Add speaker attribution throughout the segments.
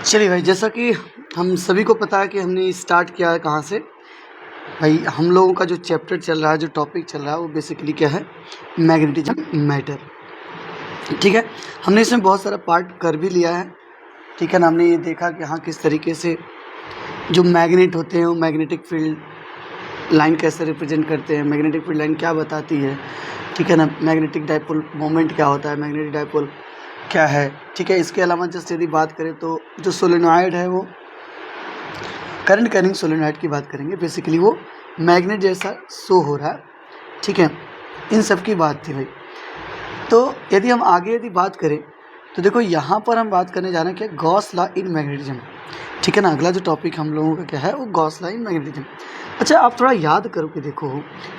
Speaker 1: चलिए भाई, जैसा कि हम सभी को पता है कि हमने स्टार्ट किया है कहाँ से। भाई हम लोगों का जो चैप्टर चल रहा है, जो टॉपिक चल रहा है, वो बेसिकली क्या है, मैग्नेटिज्म मैटर। ठीक है, हमने इसमें बहुत सारा पार्ट कर भी लिया है। ठीक है ना, हमने ये देखा कि हाँ किस तरीके से जो मैग्नेट होते हैं वो मैग्नेटिक फील्ड लाइन कैसे रिप्रेजेंट करते हैं, मैग्नेटिक फील्ड लाइन क्या बताती है। ठीक है ना, मैग्नेटिक डाइपोल मोमेंट क्या होता है, मैग्नेटिक डाइपोल क्या है। ठीक है, इसके अलावा जस्ट यदि बात करें तो जो सोलेनॉइड है वो करंट कैरिंग सोलेनॉइड की बात करेंगे। बेसिकली वो मैग्नेट जैसा शो हो रहा है। ठीक है, इन सब की बात थी भाई। तो यदि हम आगे बात करें तो देखो यहाँ पर हम बात करने जा रहे हैं क्या, गॉस लॉ इन मैग्नेटिज्म। ठीक है ना, अगला जो टॉपिक हम लोगों का क्या है वो गॉस लॉ इन मैग्नेटिज्म। अच्छा, आप थोड़ा याद करो कि देखो,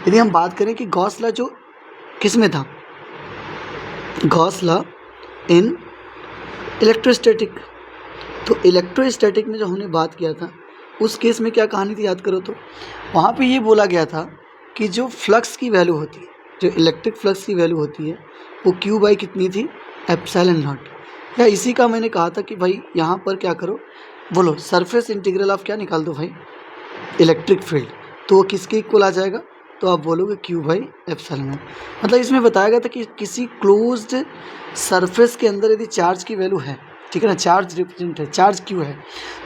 Speaker 1: यदि हम बात करें कि गॉस लॉ जो किस में था, गॉस लॉ इन इलेक्ट्रोस्टैटिक। तो इलेक्ट्रोस्टैटिक में जो हमने बात किया था उस केस में क्या कहानी थी याद करो तो, वहाँ पे ये बोला गया था कि जो फ्लक्स की वैल्यू होती है, जो इलेक्ट्रिक फ्लक्स की वैल्यू होती है वो क्यू बाई कितनी थी, एप्सिलॉन नॉट। या इसी का मैंने कहा था कि भाई यहाँ पर क्या करो, बोलो सरफेस इंटीग्रल ऑफ क्या निकाल दो भाई, इलेक्ट्रिक फील्ड। तो वो किसके इक्वल आ जाएगा, तो आप बोलोगे क्यू बाई एप्सिलॉन नॉट। मतलब इसमें बताया गया था कि किसी क्लोज्ड सरफेस के अंदर यदि चार्ज की वैल्यू है, ठीक है ना, चार्ज रिप्रेजेंट है, चार्ज क्यू है,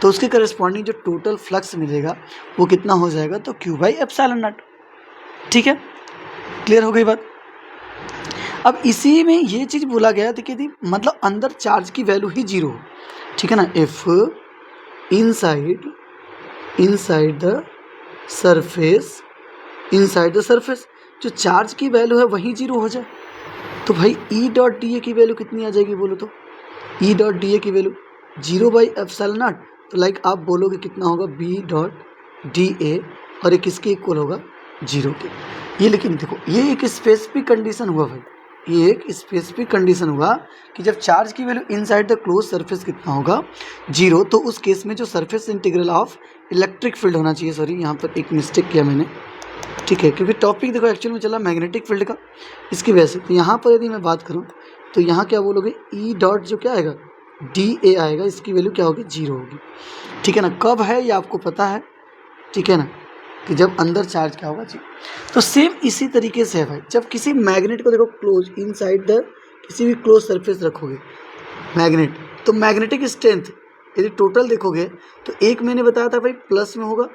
Speaker 1: तो उसके करस्पॉन्डिंग जो टोटल फ्लक्स मिलेगा वो कितना हो जाएगा, तो क्यू बाई एप्सिलॉन नॉट। ठीक है, क्लियर हो गई बात। अब इसी में ये चीज़ बोला गया था कि यदि मतलब अंदर चार्ज की वैल्यू ही जीरो हो, ठीक है ना, इफ इनसाइड द सरफेस जो चार्ज की वैल्यू है वही जीरो हो जाए, तो भाई ई डॉट डी ए की वैल्यू कितनी आ जाएगी बोलो तो, ई डॉट डी ए की value zero by epsilon not. तो लाइक आप बोलोगे कितना होगा, बी डॉट डी ए, और ये किसके इक्वल होगा, जीरो के। ये लेकिन देखो ये एक स्पेसिफिक कंडीशन हुआ भाई, ये एक स्पेसिफिक कंडीशन हुआ कि जब चार्ज की value inside the close surface कितना होगा, जीरो, तो उस केस में जो surface integral of electric field होना चाहिए, सॉरी यहाँ पर एक मिस्टेक किया मैंने। ठीक है, क्योंकि टॉपिक देखो एक्चुअल में चला मैग्नेटिक फील्ड का, इसकी वजह से। तो यहाँ पर यदि मैं बात करूँ तो यहाँ क्या बोलोगे, ई डॉट जो क्या आएगा, डी ए आएगा, इसकी वैल्यू क्या होगी, जीरो होगी। ठीक है ना, कब है ये आपको पता है, ठीक है ना, कि जब अंदर चार्ज क्या होगा, जी। तो सेम इसी तरीके से है भाई, जब किसी मैग्नेट को देखो क्लोज इनसाइड द किसी भी क्लोज सरफेस रखोगे मैग्नेट, तो मैग्नेटिक स्ट्रेंथ यदि टोटल देखोगे तो एक मैंने बताया था भाई प्लस में होगा,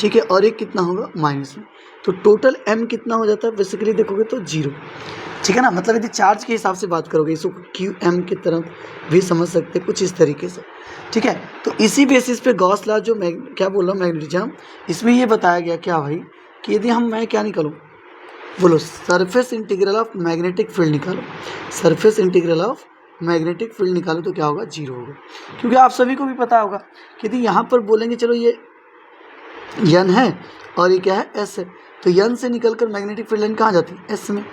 Speaker 1: ठीक है, और एक कितना होगा, माइनस में। तो टोटल m कितना हो जाता है बेसिकली देखोगे तो जीरो। ठीक है ना, मतलब यदि चार्ज के हिसाब से बात करोगे इसको क्यू एम की तरफ भी समझ सकते हैं कुछ इस तरीके से। ठीक है, तो इसी बेसिस पे गॉस लॉ जो क्या बोल रहा हूँ मैग्नेटिज्म, इसमें ये बताया गया क्या भाई, कि यदि मैं क्या निकालूँ, बोलो surface integral of magnetic field निकालो, surface integral of magnetic field निकालो तो क्या होगा, जीरो होगा। क्योंकि आप सभी को भी पता होगा कि यदि यहाँ पर बोलेंगे चलो ये यन है और ये क्या है, एस है, तो यन से निकलकर मैग्नेटिक फील्ड लाइन कहाँ जाती है, एस में।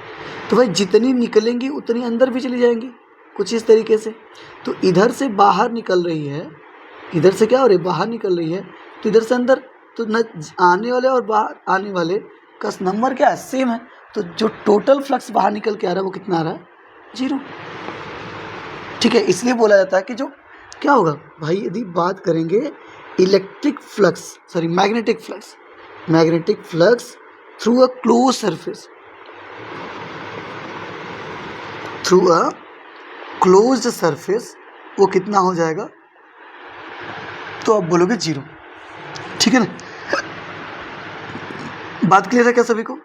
Speaker 1: तो भाई जितनी निकलेंगी उतनी अंदर भी चली जाएंगी कुछ इस तरीके से। तो इधर से बाहर निकल रही है, इधर से क्या हो रही है, बाहर निकल रही है, तो इधर से अंदर, तो न आने वाले और बाहर आने वाले का नंबर क्या है, सेम है। तो जो टोटल फ्लक्स बाहर निकल के आ रहा है वो कितना आ रहा है, जीरो। ठीक है, इसलिए बोला जाता है कि जो क्या होगा भाई, यदि बात करेंगे electric flux, sorry magnetic flux through a closed surface, through a closed surface, वो कितना हो जाएगा, तो आप बोलोगे जीरो। ठीक है ना, बात क्लियर है क्या सभी को।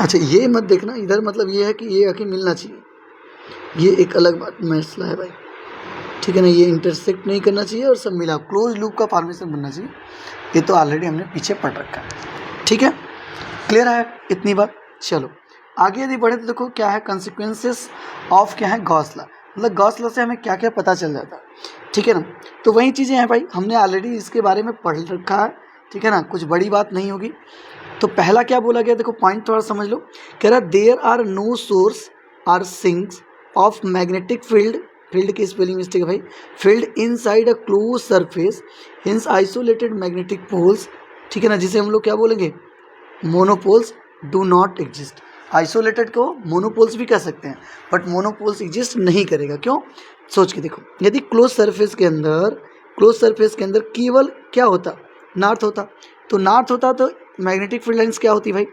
Speaker 1: अच्छा, ये मत देखना इधर, मतलब ये है कि ये आके मिलना चाहिए, ये एक अलग बात मसला है भाई। ठीक है ना, ये इंटरसेक्ट नहीं करना चाहिए और सब मिला, क्लोज लूप का फॉर्मेशन बनना चाहिए। ये तो ऑलरेडी हमने पीछे पढ़ रखा है। ठीक है, क्लियर है इतनी बात। चलो आगे यदि बढ़े तो देखो क्या है कॉन्सिक्वेंसेस ऑफ क्या है, गॉस लॉ। मतलब गॉस लॉ से हमें क्या क्या पता चल जाता है। ठीक है ना, तो वही चीज़ें हैं भाई, हमने ऑलरेडी इसके बारे में पढ़ रखा है। ठीक है ना, कुछ बड़ी बात नहीं होगी। तो पहला क्या बोला गया, देखो पॉइंट थोड़ा समझ लो। कह रहा there are no source or sinks of magnetic field, field की स्पेलिंग मिस्टेक है भाई, field inside a closed surface, hence isolated magnetic poles. ठीक है ना, जिसे हम लोग क्या बोलेंगे, monopoles do not exist. Isolated को मोनोपोल्स भी कह सकते हैं, बट मोनोपोल्स एग्जिस्ट नहीं करेगा। क्यों, सोच के देखो, यदि क्लोज सरफेस के अंदर केवल क्या होता, नॉर्थ होता, तो नॉर्थ होता तो मैग्नेटिक फील्ड लाइंस क्या होती भाई,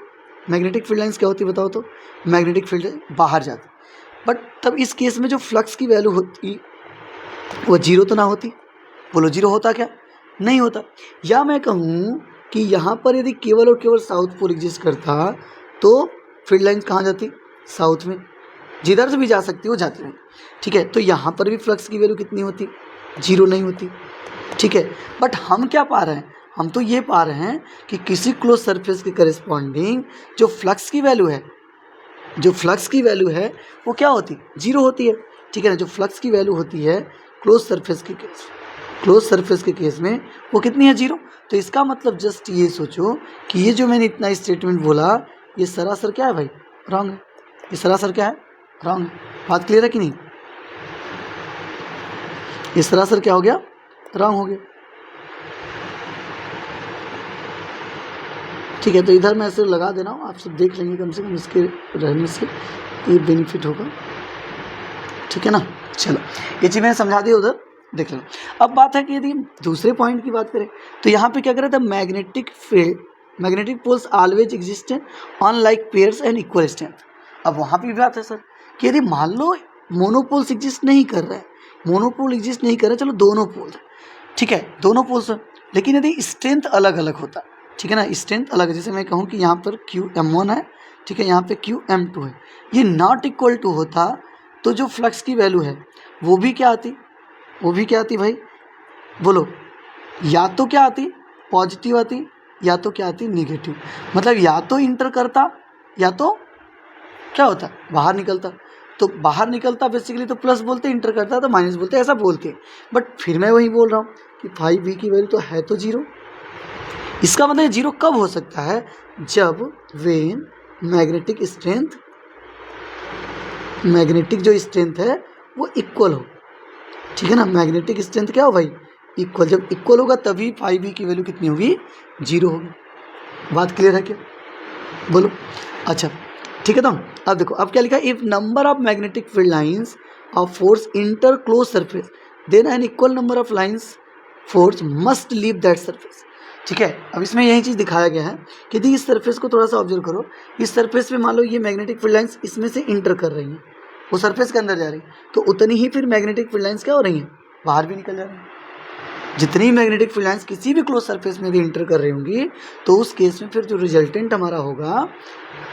Speaker 1: मैग्नेटिक फील्ड लाइंस क्या होती बताओ तो, मैग्नेटिक फील्ड बाहर जाती। बट तब इस केस में जो फ्लक्स की वैल्यू होती वो जीरो तो ना होती, बोलो जीरो होता क्या, नहीं होता। या मैं कहूँ कि यहाँ पर यदि केवल और केवल साउथ पोल एग्जिस्ट करता तो फील्ड लाइंस कहाँ जाती, साउथ में, जिधर से भी जा सकती हो जाती है, ठीक है। तो यहाँ पर भी फ्लक्स की वैल्यू कितनी होती, जीरो नहीं होती, ठीक है। बट हम क्या पा रहे हैं, हम तो ये पा रहे हैं कि किसी क्लोज सरफेस के करस्पॉन्डिंग जो फ्लक्स की वैल्यू है वो क्या होती, जीरो होती है, ठीक है ना। जो फ्लक्स की वैल्यू होती है क्लोज सरफेस के केस में वो कितनी है, जीरो। तो इसका मतलब जस्ट ये सोचो कि ये जो मैंने इतना स्टेटमेंट बोला ये सरासर क्या है भाई, रॉन्ग है। ये सरासर क्या है, रॉन्ग है। बात क्लियर है कि नहीं, ये सरासर क्या हो गया, रॉन्ग हो गया, ठीक है। तो इधर मैं ऐसे लगा दे रहा हूँ, आप सब देख लेंगे, कम से कम इसके रहने से ये बेनिफिट होगा, ठीक है ना। चलो ये चीज़ मैंने समझा दी, उधर देख लो। अब बात है कि यदि दूसरे पॉइंट की बात करें तो यहाँ पे क्या करें, the magnetic poles always exist on like pairs and equal strength. अब वहाँ पे भी बात है सर कि यदि मान लो मोनोपोल्स एग्जिस्ट नहीं कर रहा है, चलो दोनों पोल, ठीक है, दोनों पोल्स हैं, लेकिन यदि स्ट्रेंथ अलग अलग होता, ठीक है ना, स्ट्रेंथ अलग है, जैसे मैं कहूँ कि यहाँ पर QM1 है, ठीक है, यहाँ पे QM2 है, ये नॉट इक्वल टू होता तो जो फ्लक्स की वैल्यू है वो भी क्या आती भाई, बोलो, या तो क्या आती, पॉजिटिव आती, या तो क्या आती, नेगेटिव। मतलब या तो इंटर करता या तो क्या होता, बाहर निकलता। तो बाहर निकलता बेसिकली तो प्लस बोलते, इंटर करता तो माइनस बोलते, ऐसा बोलते हैं। बट फिर मैं वही बोल रहा हूँ कि 5V की वैल्यू तो है तो जीरो। इसका मतलब जीरो कब हो सकता है, जब वेन मैग्नेटिक जो स्ट्रेंथ है वो इक्वल हो, ठीक है ना। मैग्नेटिक स्ट्रेंथ क्या हो भाई, इक्वल। जब इक्वल होगा तभी 5V की वैल्यू कितनी होगी, जीरो होगी। बात क्लियर है क्या, बोलो। अच्छा ठीक है। तो अब देखो, अब क्या लिखा, if number of magnetic field lines of force enter closed surface then an equal number of lines force must leave that surface, ठीक है। अब इसमें यही चीज़ दिखाया गया है कि यदि इस सरफेस को थोड़ा सा ऑब्जर्व करो, इस सरफेस पे मान लो ये मैग्नेटिक फील्ड लाइंस इसमें से इंटर कर रही हैं, वो सरफेस के अंदर जा रही है, तो उतनी ही फिर मैग्नेटिक फील्ड लाइंस क्या हो रही हैं, बाहर भी निकल जा रही हैं। जितनी मैग्नेटिक फील्ड लाइंस किसी भी क्लोज सरफेस में भी इंटर कर रही होंगी तो उस केस में फिर जो रिजल्टेंट हमारा होगा,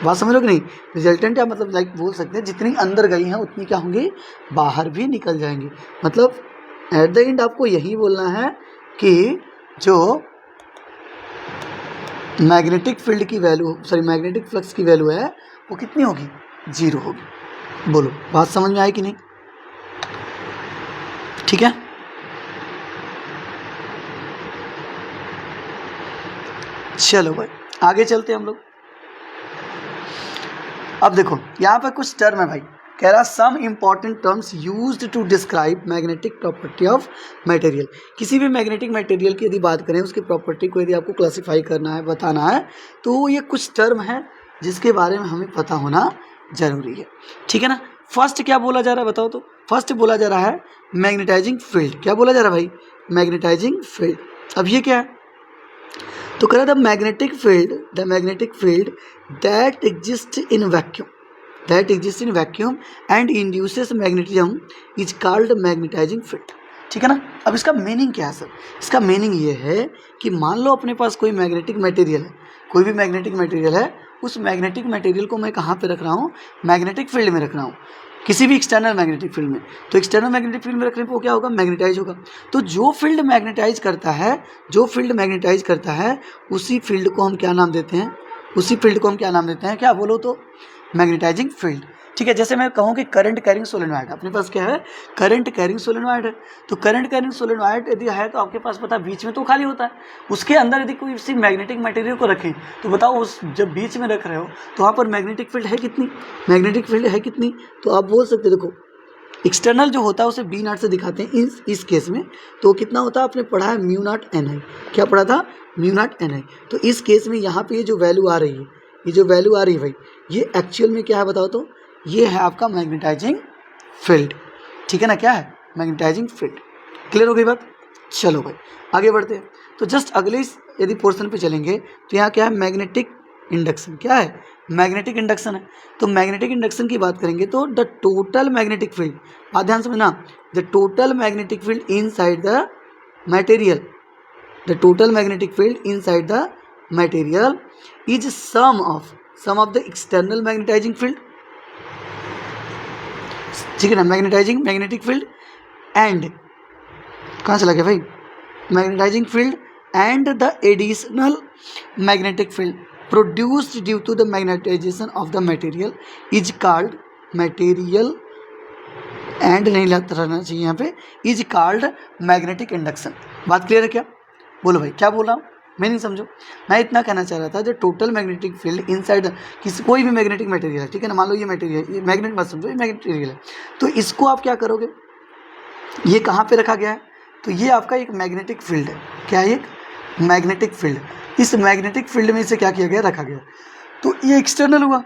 Speaker 1: बात समझ लो कि नहीं, रिजल्टेंट या मतलब लाइक बोल सकते हैं जितनी अंदर गई हैं उतनी क्या होंगी, बाहर भी निकल जाएंगी। मतलब एट द एंड आपको यही बोलना है कि जो मैग्नेटिक फील्ड की वैल्यू, मैग्नेटिक फ्लक्स की वैल्यू है वो कितनी होगी, जीरो होगी। बोलो बात समझ में आई कि नहीं, ठीक है। चलो भाई आगे चलते हैं हम लोग। अब देखो यहाँ पर कुछ टर्म है भाई, कह रहा some important terms used to describe magnetic property of material. किसी भी मैग्नेटिक मटेरियल की यदि बात करें, उसकी प्रॉपर्टी को यदि आपको क्लासिफाई करना है, बताना है, तो ये कुछ टर्म है जिसके बारे में हमें पता होना जरूरी है, ठीक है ना। फर्स्ट क्या बोला जा रहा है बताओ तो, फर्स्ट बोला जा रहा है मैग्नेटाइजिंग फील्ड। क्या बोला जा रहा है भाई, मैग्नेटाइजिंग फील्ड। अब ये क्या है, तो कह रहा the magnetic field that exist in vacuum and induces magnetism is called magnetizing field, ठीक है ना। अब इसका मीनिंग क्या है सर, इसका मीनिंग ये है कि मान लो अपने पास कोई मैग्नेटिक मटेरियल है, कोई भी मैग्नेटिक मटेरियल है, उस मैग्नेटिक मटेरियल को मैं कहाँ पे रख रहा हूँ, मैग्नेटिक फील्ड में रख रहा हूँ, किसी भी एक्सटर्नल मैग्नेटिक फील्ड में। तो एक्सटर्नल मैग्नेटिक फील्ड में रखने पर वो क्या होगा, मैग्नेटाइज होगा। तो जो फील्ड मैग्नेटाइज करता है उसी फील्ड को हम क्या नाम देते हैं, क्या बोलो तो, मैग्नेटाइजिंग फील्ड, ठीक है। जैसे मैं कहूँ कि करंट कैरिंग सोलेनॉइड, अपने पास क्या है, करंट कैरिंग सोलेनॉइड है। तो करंट कैरिंग सोलेनॉइड यदि है तो आपके पास पता बीच में तो खाली होता है, उसके अंदर यदि कोई इसी मैग्नेटिक मटेरियल को रखें तो बताओ, उस जब बीच में रख रहे हो तो वहाँ पर मैग्नेटिक फील्ड है कितनी, तो आप बोल सकते देखो एक्सटर्नल जो होता है उसे बी नॉट से दिखाते हैं इस केस में, तो कितना होता है, आपने पढ़ा है म्यू नॉट एन आई, क्या पढ़ा था, म्यू नॉट एन आई। तो इस केस में यहाँ पे ये जो वैल्यू आ रही है, भाई ये एक्चुअल में क्या है बताओ तो, ये है आपका मैग्नेटाइजिंग फील्ड, ठीक है ना। क्या है, मैग्नेटाइजिंग फील्ड। क्लियर हो गई बात? चलो भाई आगे बढ़ते हैं। तो जस्ट अगले यदि पोर्शन पे चलेंगे तो यहाँ क्या है, मैग्नेटिक इंडक्शन। क्या है? मैग्नेटिक इंडक्शन है। तो मैग्नेटिक इंडक्शन की बात करेंगे तो द टोटल मैग्नेटिक फील्ड, बात ध्यान समझना, the total magnetic field inside the material, the total magnetic field inside the material is sum of the external magnetizing field, ठीक है ना, मैग्नेटिक फील्ड एंड, कहाँ चला गया भाई, magnetizing field and the additional magnetic field produced due to the magnetization of the material is called, material and नहीं रहना चाहिए यहाँ पे, इज कॉल्ड मैग्नेटिक इंडक्शन। बात क्लियर है क्या? बोलो भाई क्या बोल रहा हूँ, मैं नहीं समझो। मैं इतना कहना चाह रहा था जो टोटल मैग्नेटिक फील्ड इनसाइड किसी कोई भी मैग्नेटिक मटेरियल है, ठीक है ना, मान लो ये मटेरियल, ये मैग्नेट मत समझो, ये मटेरियल है, तो इसको आप क्या करोगे, ये कहाँ पे रखा गया है, तो ये आपका एक मैग्नेटिक फील्ड है। क्या है? एक मैग्नेटिक फील्ड। इस मैग्नेटिक फील्ड में इसे क्या किया गया, रखा गया, तो ये एक्सटर्नल हुआ,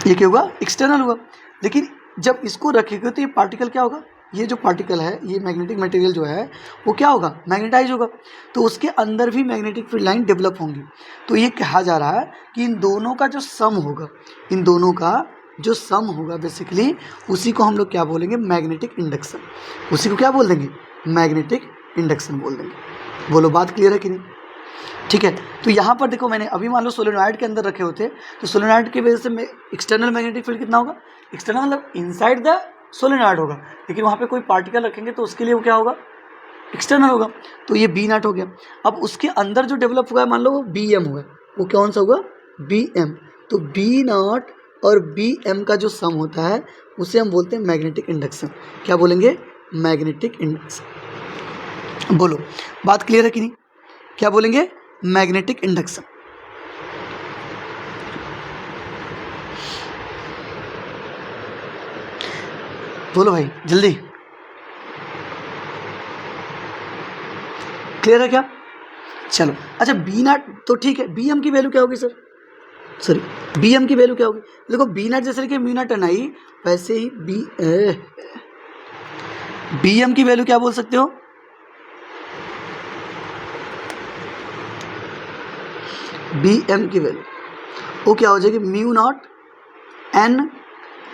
Speaker 1: ये क्या हुआ, एक्सटर्नल हुआ। लेकिन जब इसको रखेगा तो ये पार्टिकल क्या होगा, ये जो पार्टिकल है, ये मैग्नेटिक मटेरियल जो है वो क्या होगा, मैग्नेटाइज होगा, तो उसके अंदर भी मैग्नेटिक फील्ड लाइन डेवलप होंगी। तो ये कहा जा रहा है कि इन दोनों का जो सम होगा, इन दोनों का जो सम होगा बेसिकली, उसी को हम लोग क्या बोलेंगे, मैग्नेटिक इंडक्शन। उसी को क्या बोल देंगे, मैग्नेटिक इंडक्शन बोल देंगे। बोलो बात क्लियर है कि नहीं? ठीक है। तो यहाँ पर देखो, मैंने अभी मान लो सोलेनॉइड के अंदर रखे होते, तो सोलेनॉइड की वजह से एक्सटर्नल मैग्नेटिक फील्ड कितना होगा, एक्सटर्नल मतलब इनसाइड द सोलेनॉइड होगा, लेकिन वहाँ पे कोई पार्टिकल रखेंगे तो उसके लिए वो क्या होगा, एक्सटर्नल होगा। तो ये बी नॉट हो गया। अब उसके अंदर जो डेवलप हुआ है, मान लो वो बी एम हुआ, वो कौन सा होगा, बी एम। तो बी नॉट और बी एम का जो सम होता है उसे हम बोलते हैं मैग्नेटिक इंडक्शन। क्या बोलेंगे, मैग्नेटिक इंडक्शन। बोलो बात क्लियर है कि नहीं? क्या बोलेंगे, मैग्नेटिक इंडक्शन। बोलो भाई जल्दी, क्लियर है क्या? चलो अच्छा, बी नॉट तो ठीक है, बी एम की वैल्यू क्या होगी सर, सॉरी बी एम की वैल्यू क्या होगी, देखो बी नॉट जैसे कि म्यू नॉट एन आई, वैसे ही बी एम की वैल्यू क्या बोल सकते हो, बी एम की वैल्यू वो क्या हो जाएगी, म्यू नॉट एन,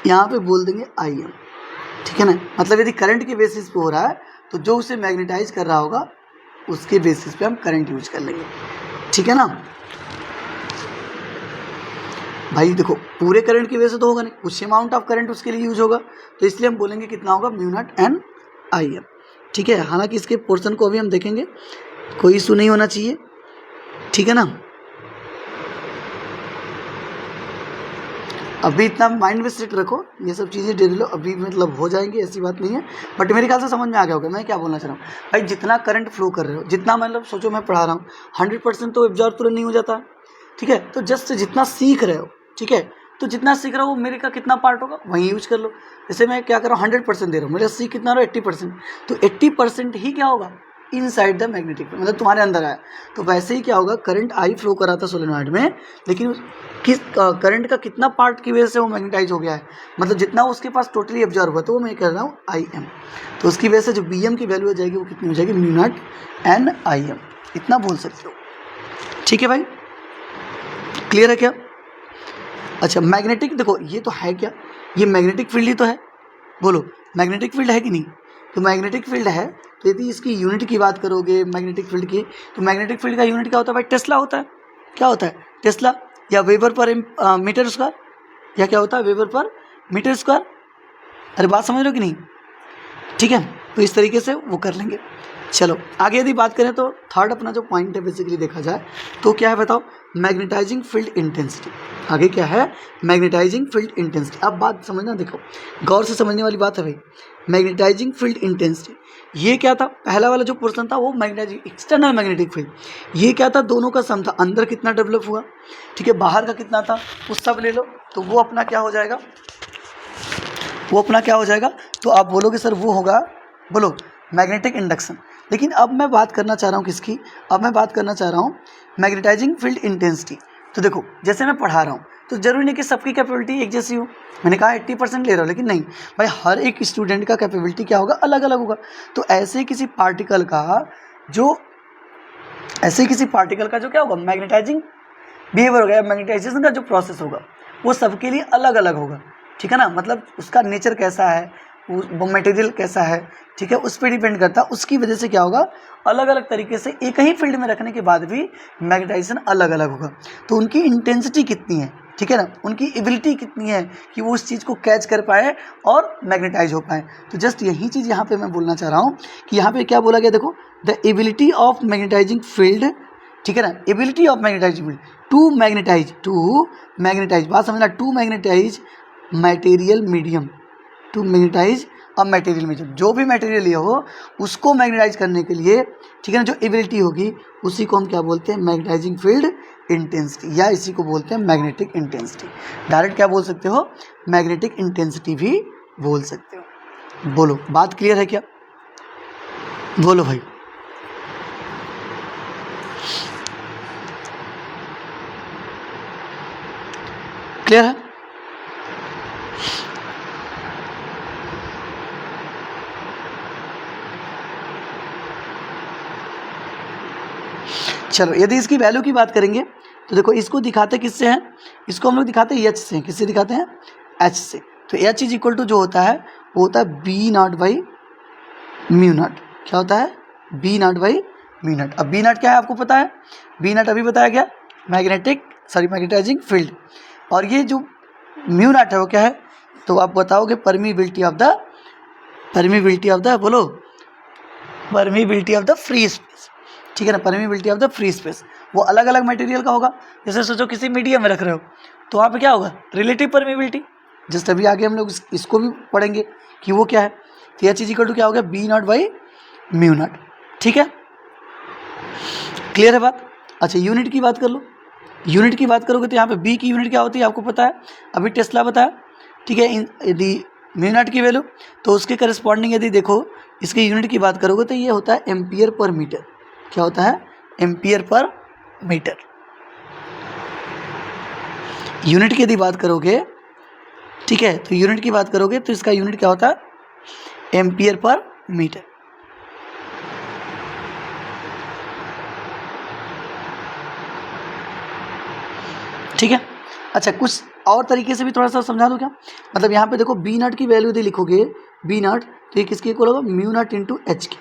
Speaker 1: यहाँ पे बोल देंगे आई एम, ठीक है ना। मतलब यदि करंट के बेसिस पे हो रहा है तो जो उसे मैग्नेटाइज कर रहा होगा उसके बेसिस पे हम करंट यूज कर लेंगे, ठीक है ना भाई। देखो पूरे करंट की वजह से तो होगा नहीं, कुछ अमाउंट ऑफ करंट उसके लिए यूज होगा, तो इसलिए हम बोलेंगे कितना होगा, mu naught N I M, ठीक है। हालांकि इसके पोर्शन को अभी हम देखेंगे, कोई इशू नहीं होना चाहिए, ठीक है ना। अभी इतना माइंड में सेट रखो, ये सब चीज़ें डेली लो, अभी मतलब हो जाएंगी, ऐसी बात नहीं है। बट मेरे ख्याल से समझ में आ गया होगा मैं क्या बोलना चाह रहा हूँ भाई। जितना करंट फ्लो कर रहे हो, जितना मतलब सोचो मैं पढ़ा रहा हूँ, 100% तो एब्जॉर्ब तुरंत नहीं हो जाता, ठीक है। तो जस्ट जितना सीख रहे हो, ठीक है, तो जितना सीख रहा हो मेरे का कितना पार्ट होगा वहीं यूज कर लो। जैसे मैं क्या कर रहा हूँ, 100% दे रहा हूँ, मेरा सीख कितना रहा है, 80%, तो 80% ही क्या होगा, इनसाइड द मैग्नेटिक, मतलब तुम्हारे अंदर आया। तो वैसे ही क्या होगा, करंट आई फ्लो कर रहा था सोलेनॉइड में, लेकिन किस करंट का कितना पार्ट की वजह से वो मैग्नेटाइज हो गया है, मतलब जितना उसके पास टोटली एब्जॉर्ब हुआ, तो वो मैं कह रहा हूँ आई एम। तो उसकी वजह से जो बी एम की वैल्यू हो जाएगी वो कितनी हो जाएगी, mu naught N I M, इतना बोल सकते हो, ठीक है भाई। क्लियर है क्या? अच्छा मैग्नेटिक, देखो ये तो है क्या, ये मैग्नेटिक फील्ड ही तो है, बोलो मैग्नेटिक फील्ड है कि नहीं। तो मैग्नेटिक फील्ड है, तो यदि इसकी यूनिट की बात करोगे मैग्नेटिक फील्ड की, तो मैग्नेटिक फील्ड का यूनिट क्या होता है भाई, टेस्ला होता है। क्या होता है, टेस्ला, या वेबर पर मीटर स्क्वायर, या क्या होता है, वेबर पर मीटर स्क्वायर। अरे बात समझ रहे हो कि नहीं, ठीक है। तो इस तरीके से वो कर लेंगे। चलो आगे यदि बात करें तो थर्ड अपना जो पॉइंट है बेसिकली देखा जाए तो क्या है बताओ, मैग्नेटाइजिंग फील्ड इंटेंसिटी। आगे क्या है, मैग्नेटाइजिंग फील्ड इंटेंसिटी। अब बात समझना, देखो गौर से समझने वाली बात है भाई। मैग्नेटाइजिंग फील्ड इंटेंसिटी ये क्या था, पहला वाला जो पोर्शन था वो मैग्नेटाइजिंग एक्सटर्नल मैग्नेटिक फील्ड, ये क्या था, दोनों का सम था, अंदर कितना डेवलप हुआ, ठीक है, बाहर का कितना था, उस सब ले लो, तो वो अपना क्या हो जाएगा, वो अपना क्या हो जाएगा। तो आप बोलोगे सर वो होगा, बोलो मैग्नेटिक इंडक्शन। लेकिन अब मैं बात करना चाह रहा हूँ किसकी, अब मैं बात करना चाह रहा हूँ मैग्नेटाइजिंग फील्ड इंटेंसिटी। तो देखो जैसे मैं पढ़ा रहा हूँ तो जरूरी नहीं कि सबकी कैपेबिलिटी एक जैसी हो। मैंने कहा 80% ले रहा हूँ, लेकिन नहीं भाई, हर एक स्टूडेंट का कैपेबिलिटी क्या होगा, अलग अलग होगा। तो ऐसे किसी पार्टिकल का जो क्या होगा, मैग्नेटाइजिंग बिहेवियर होगा, मैग्नेटाइजेशन का जो प्रोसेस होगा वो सबके लिए अलग अलग होगा। ठीक है ना, मतलब उसका नेचर कैसा है, वो मटेरियल कैसा है, ठीक है, उस पर डिपेंड करता है। उसकी वजह से क्या होगा, अलग अलग तरीके से एक ही फील्ड में रखने के बाद भी मैग्नेटाइजेशन अलग अलग होगा। तो उनकी इंटेंसिटी कितनी है, ठीक है ना, उनकी एबिलिटी कितनी है कि वो उस चीज़ को कैच कर पाए और मैग्नेटाइज हो पाए। तो जस्ट यही चीज़ यहाँ पे मैं बोलना चाह रहा हूँ कि यहाँ पे क्या बोला गया, देखो the ability of magnetizing field, ठीक है ना, ability of magnetizing field to magnetize, बात समझना, to magnetize material medium, to magnetize अब मटेरियल मीडियम, जो भी मटेरियल ये हो उसको मैग्नेटाइज करने के लिए, ठीक है ना, जो एबिलिटी होगी उसी को हम क्या बोलते हैं, मैग्नेटाइजिंग फील्ड इंटेंसिटी, या इसी को बोलते हैं मैग्नेटिक इंटेंसिटी। डायरेक्ट क्या बोल सकते हो, मैग्नेटिक इंटेंसिटी भी बोल सकते हो। बोलो बात क्लियर है क्या, बोलो भाई। क्लियर है? चलो यदि इसकी वैल्यू की बात करेंगे तो देखो इसको दिखाते किससे हैं, इसको हम लोग दिखाते हैं एच से। किससे दिखाते हैं, एच से। तो एच इज इक्वल टू जो होता है वो होता है B naught by mu naught. क्या होता है, B naught by mu naught. अब बी नॉट क्या है आपको पता है, बी नॉट अभी बताया गया, मैग्नेटाइजिंग फील्ड। और ये जो म्यू नॉट है वो क्या है, तो आप बताओगे परमिबिलिटी ऑफ द बोलो, permeability of the free space, ठीक है ना, permeability of the free space. वो अलग अलग मटेरियल का होगा। जैसे सोचो किसी मीडियम में रख रहे हो तो वहाँ पे क्या होगा, रिलेटिव परमिबिलिटी। जस्ट अभी आगे हम लोग इसको भी पढ़ेंगे कि वो क्या है। तो यह चीज इक्वल टू क्या हो गया, B naught by mu naught. ठीक है, क्लियर है बात। अच्छा यूनिट की बात कर लो, यूनिट की बात करोगे तो यहाँ पे बी की यूनिट क्या होती है आपको पता है, अभी टेस्ला बताया। ठीक है, यदि म्यू नॉट की वैल्यू तो उसके करस्पॉन्डिंग यदि देखो इसकी यूनिट की बात करोगे तो ये होता है एम्पियर पर मीटर। क्या होता है, एम्पियर पर मीटर। यूनिट की यदि बात करोगे, ठीक है, तो यूनिट की बात करोगे तो इसका यूनिट क्या होता है, एम्पियर पर मीटर। ठीक है। अच्छा कुछ और तरीके से भी थोड़ा सा समझा दूँ क्या, मतलब यहाँ पे देखो बी नॉट की वैल्यू यदि लिखोगे बी नॉट तो ये किसके इक्वल होगा, म्यू नॉट इंटू एच की।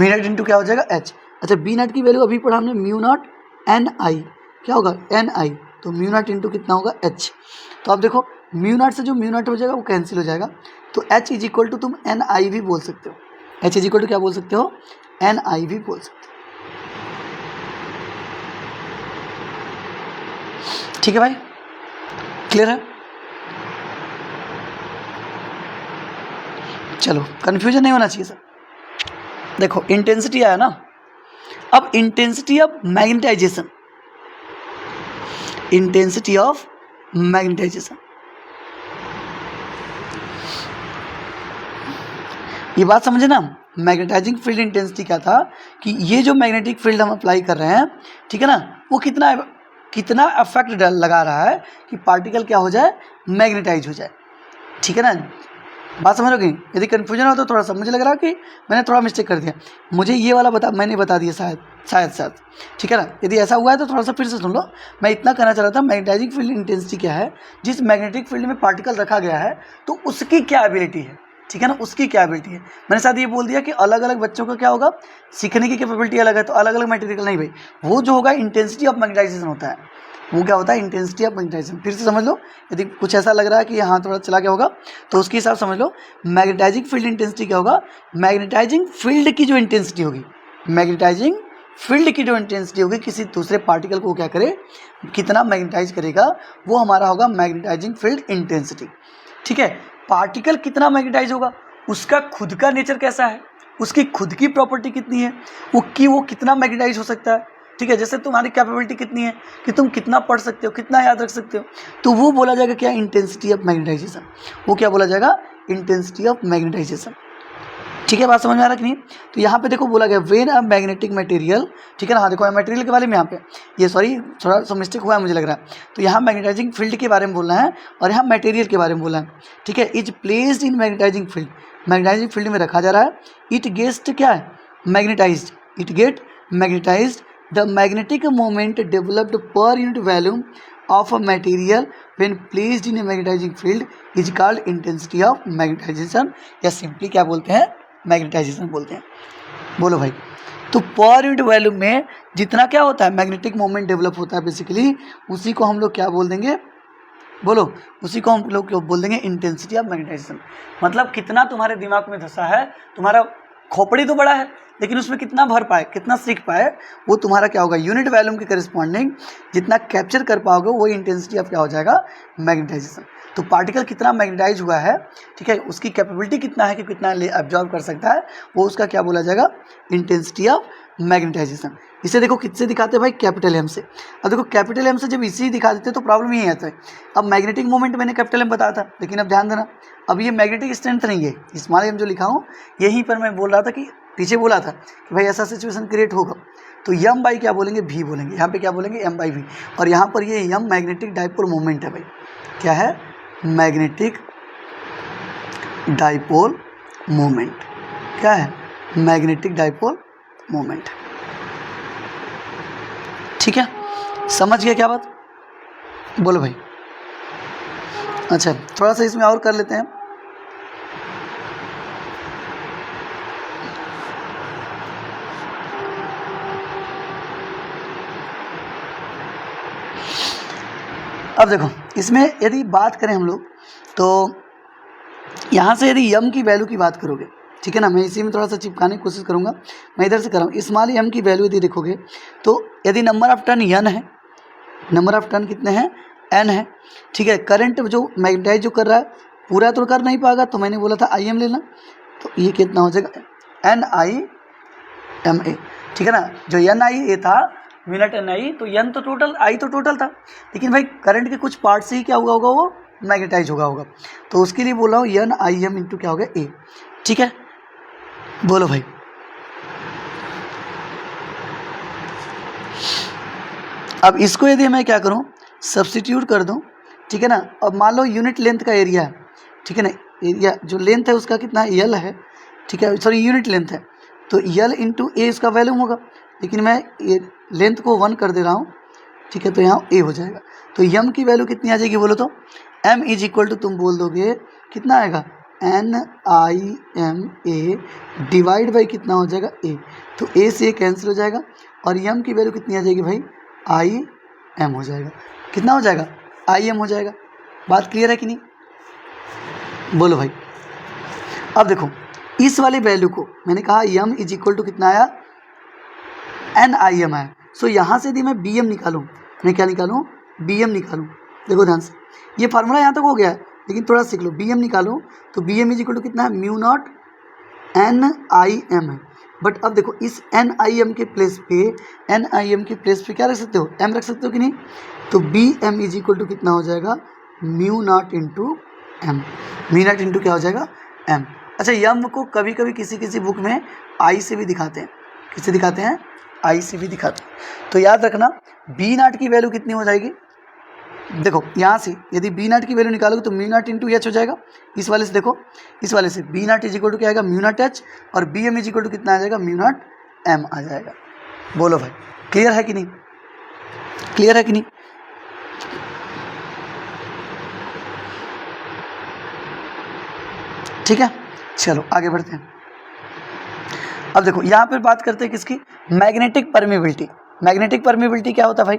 Speaker 1: म्यू नॉट इंटू क्या हो जाएगा, एच। अच्छा बी नॉट की वैल्यू अभी पढ़ा हमने म्यू नॉट एन आई, क्या होगा एन आई, तो म्यू नॉट इंटू कितना होगा एच। तो अब देखो म्यू नॉट से जो म्यू नॉट हो जाएगा वो कैंसिल हो जाएगा, तो एच इज इक्वल टू तुम एन आई भी बोल सकते हो। एच इज इक्वल टू क्या बोल सकते हो, एन आई भी बोल सकते हो। ठीक है भाई, क्लियर है। चलो कंफ्यूजन नहीं होना चाहिए सर। देखो इंटेंसिटी आया ना, अब intensity of magnetization, intensity of magnetisation, ये बात समझे ना। मैग्नेटाइजिंग फील्ड इंटेंसिटी क्या था कि ये जो मैग्नेटिक फील्ड हम अप्लाई कर रहे हैं, ठीक है ना, वो कितना इफेक्ट लगा रहा है कि पार्टिकल क्या हो जाए, मैग्नेटाइज हो जाए। ठीक है ना, बात समझ लोगे। यदि कन्फ्यूजन हो तो थोड़ा सा, मुझे लग रहा है कि मैंने थोड़ा मिस्टेक कर दिया, मुझे ये वाला मैंने बता दिया शायद। ठीक है ना, यदि ऐसा हुआ है तो थोड़ा सा फिर से सुन लो। मैं इतना कहना चाह रहा था मैग्नेटाइजिंग फील्ड इंटेंसिटी क्या है, जिस मैग्नेटिक फील्ड में पार्टिकल रखा गया है तो उसकी क्या एबिलिटी है। ठीक है ना, उसकी क्या एबिलिटी है। मैंने साथ ये बोल दिया कि अलग अलग बच्चों का क्या होगा, सीखने की कैपेबिलिटी अलग है, तो अलग अलग मटेरियल नहीं भाई, वो जो होगा इंटेंसिटी ऑफ मैग्नेटाइजेशन होता है, वो क्या होता है, इंटेंसिटी ऑफ मैग्नेटाइजेशन। फिर से समझ लो, यदि कुछ ऐसा लग रहा है कि यहाँ थोड़ा चला गया होगा तो उसके हिसाब समझ लो। मैग्नेटाइजिंग फील्ड इंटेंसिटी क्या होगा, मैग्नेटाइजिंग फील्ड की जो इंटेंसिटी होगी, मैग्नेटाइजिंग फील्ड की जो इंटेंसिटी होगी, किसी दूसरे पार्टिकल को क्या करे, कितना मैग्नेटाइज करेगा, वो हमारा होगा मैग्नेटाइजिंग फील्ड इंटेंसिटी। ठीक है, पार्टिकल कितना मैग्नेटाइज होगा, उसका खुद का नेचर कैसा है, उसकी खुद की प्रॉपर्टी कितनी है, वो कितना मैग्नेटाइज हो सकता है। ठीक है, जैसे तुम्हारी कैपेबिलिटी कितनी है कि तुम कितना पढ़ सकते हो, कितना याद रख सकते हो, तो वो बोला जाएगा क्या, इंटेंसिटी ऑफ मैग्नेटाइजेशन। वो क्या बोला जाएगा, इंटेंसिटी ऑफ मैग्नेटाइजेशन। ठीक है, बात समझ में आ रहा कि नहीं? तो यहाँ पे देखो बोला गया वेन अ मैग्नेटिक मटेरियल, ठीक है ना। हाँ देखो मटेरियल के बारे में यहाँ पे ये सॉरी थोड़ा सा मिस्टेक हुआ है मुझे लग रहा है। तो यहाँ मैग्नेटाइजिंग फील्ड के बारे में बोलना है और यहाँ मटेरियल के बारे में बोलना है, ठीक है। Is placed in magnetizing field, magnetizing field में रखा जा रहा है। इट गेट्स क्या है magnetized, it get magnetized, the magnetic moment developed per unit volume of a material when placed in a magnetizing field is called intensity of magnetization, या simply क्या बोलते हैं मैग्नेटाइजेशन बोलते हैं। बोलो भाई, तो पर यूनिट वॉल्यूम में जितना क्या होता है मैग्नेटिक मोमेंट डेवलप होता है बेसिकली, उसी को हम लोग क्या बोल देंगे, बोलो उसी को हम लोग बोल देंगे इंटेंसिटी ऑफ मैग्नेटाइजेशन। मतलब कितना तुम्हारे दिमाग में धंसा है, तुम्हारा खोपड़ी तो बड़ा है लेकिन उसमें कितना भर पाए, कितना सीख पाए, वो तुम्हारा क्या होगा यूनिट वॉल्यूम के करस्पॉन्डिंग जितना कैप्चर कर पाओगे वो इंटेंसिटी ऑफ क्या हो जाएगा मैग्नेटाइजेशन। तो पार्टिकल कितना मैग्नेटाइज हुआ है, ठीक है, उसकी कैपेबिलिटी कितना है कि कितना एब्जॉर्ब कर सकता है, वो उसका क्या बोला जाएगा इंटेंसिटी ऑफ मैग्नेटाइजेशन। इसे देखो किससे दिखाते हैं भाई, कैपिटल एम से। अब देखो कैपिटल एम से जब इसी दिखा देते तो प्रॉब्लम यही आता है। अब मैग्नेटिक मोमेंट मैंने कैपिटल एम बताया था, लेकिन अब ध्यान देना अब ये मैग्नेटिक स्ट्रेंथ नहीं है, स्मॉल एम जो लिखा हूँ यहीं पर मैं बोल रहा था कि पीछे बोला था कि भाई ऐसा सिचुएशन क्रिएट होगा तो एम बाई क्या बोलेंगे वी बोलेंगे, यहाँ पे क्या बोलेंगे एम बाई वी। और यहाँ पर ये एम मैग्नेटिक डाइपोल मोमेंट है भाई, क्या है मैग्नेटिक डाइपोल मोमेंट, क्या है मैग्नेटिक डाइपोल मोमेंट। ठीक है, समझ गया क्या बात, बोलो भाई। अच्छा थोड़ा सा इसमें और कर लेते हैं। अब देखो इसमें यदि बात करें हम लोग तो यहाँ से यदि यम की वैल्यू की बात करोगे, ठीक है ना, मैं इसी में थोड़ा सा चिपकाने की कोशिश करूँगा, मैं इधर से कर रहा हूँ। स्मॉल एम की वैल्यू यदि देखोगे तो यदि नंबर ऑफ टर्न एन है, नंबर ऑफ टर्न कितने हैं एन है, ठीक है। करंट जो मैग्नेटाइज जो कर रहा है पूरा तो कर नहीं पाएगा, तो मैंने बोला था आई एम लेना, तो ये कितना हो जाएगा एन आई एम ए, ठीक है ना। जो एन आई ए था मिनट एन आई, तो एन तो टोटल आई तो टोटल था, लेकिन भाई करंट के कुछ पार्ट से ही क्या हुआ होगा वो मैग्नेटाइज होगा, तो उसके लिए बोल रहा हूँ एन आई एम इंटू क्या हो गया ए, ठीक है। बोलो भाई, अब इसको यदि मैं क्या करूं सब्स्टिट्यूट कर दूं, ठीक है ना। अब मान लो यूनिट लेंथ का एरिया है, ठीक है ना, एरिया जो लेंथ है उसका कितना यल है, ठीक है, सॉरी यूनिट लेंथ है, तो यल इंटू ए इसका वैल्यूम होगा, लेकिन मैं लेंथ को 1 कर दे रहा हूँ, ठीक है, तो यहाँ ए हो जाएगा। तो यम की वैल्यू कितनी आ जाएगी बोलो तो एम इज इक्वल टू तुम बोल दोगे कितना आएगा N I M A divide by कितना हो जाएगा ए, तो ए से कैंसिल हो जाएगा और यम की वैल्यू कितनी आ जाएगी भाई आई एम हो जाएगा, कितना हो जाएगा आई एम हो जाएगा। बात क्लियर है कि नहीं, बोलो भाई। अब देखो इस वाली वैल्यू को मैंने कहा यम इज इक्वल टू कितना आया एन आई एम आया, सो यहाँ से यदि मैं बी एम निकालूँ, मैं क्या निकालूँ बी एम निकालूँ, देखो ध्यान से ये फार्मूला यहाँ तक हो गया है, लेकिन थोड़ा सीख लो। बी एम निकालो तो B M is equal to कितना है mu naught N I M है, बट अब देखो इस एन आई एम के प्लेस पे एन आई एम के प्लेस पे क्या रख सकते हो एम रख सकते हो कि नहीं, तो B M is equal to कितना हो जाएगा mu naught into M, mu naught into क्या हो जाएगा एम। अच्छा यम को कभी कभी किसी किसी बुक में आई से भी दिखाते हैं, किससे दिखाते हैं आई से भी दिखाते हैं, तो याद रखना बी नॉट की वैल्यू कितनी हो जाएगी, देखो यहाँ से यदि बी नॉट की वैल्यू निकालोगे तो म्यू नॉट इंटू एच हो जाएगा, इस वाले से देखो इस वाले से B naught is equal to क्या आएगा म्यू नॉट एच और B M is equal to कितना आ जाएगा म्यू नॉट एम आ जाएगा। बोलो भाई क्लियर है कि नहीं, क्लियर है कि नहीं। ठीक है चलो आगे बढ़ते हैं। अब देखो यहाँ पर बात करते हैं किसकी मैग्नेटिक परमिबिलिटी। मैग्नेटिक परमिबिलिटी क्या होता है भाई,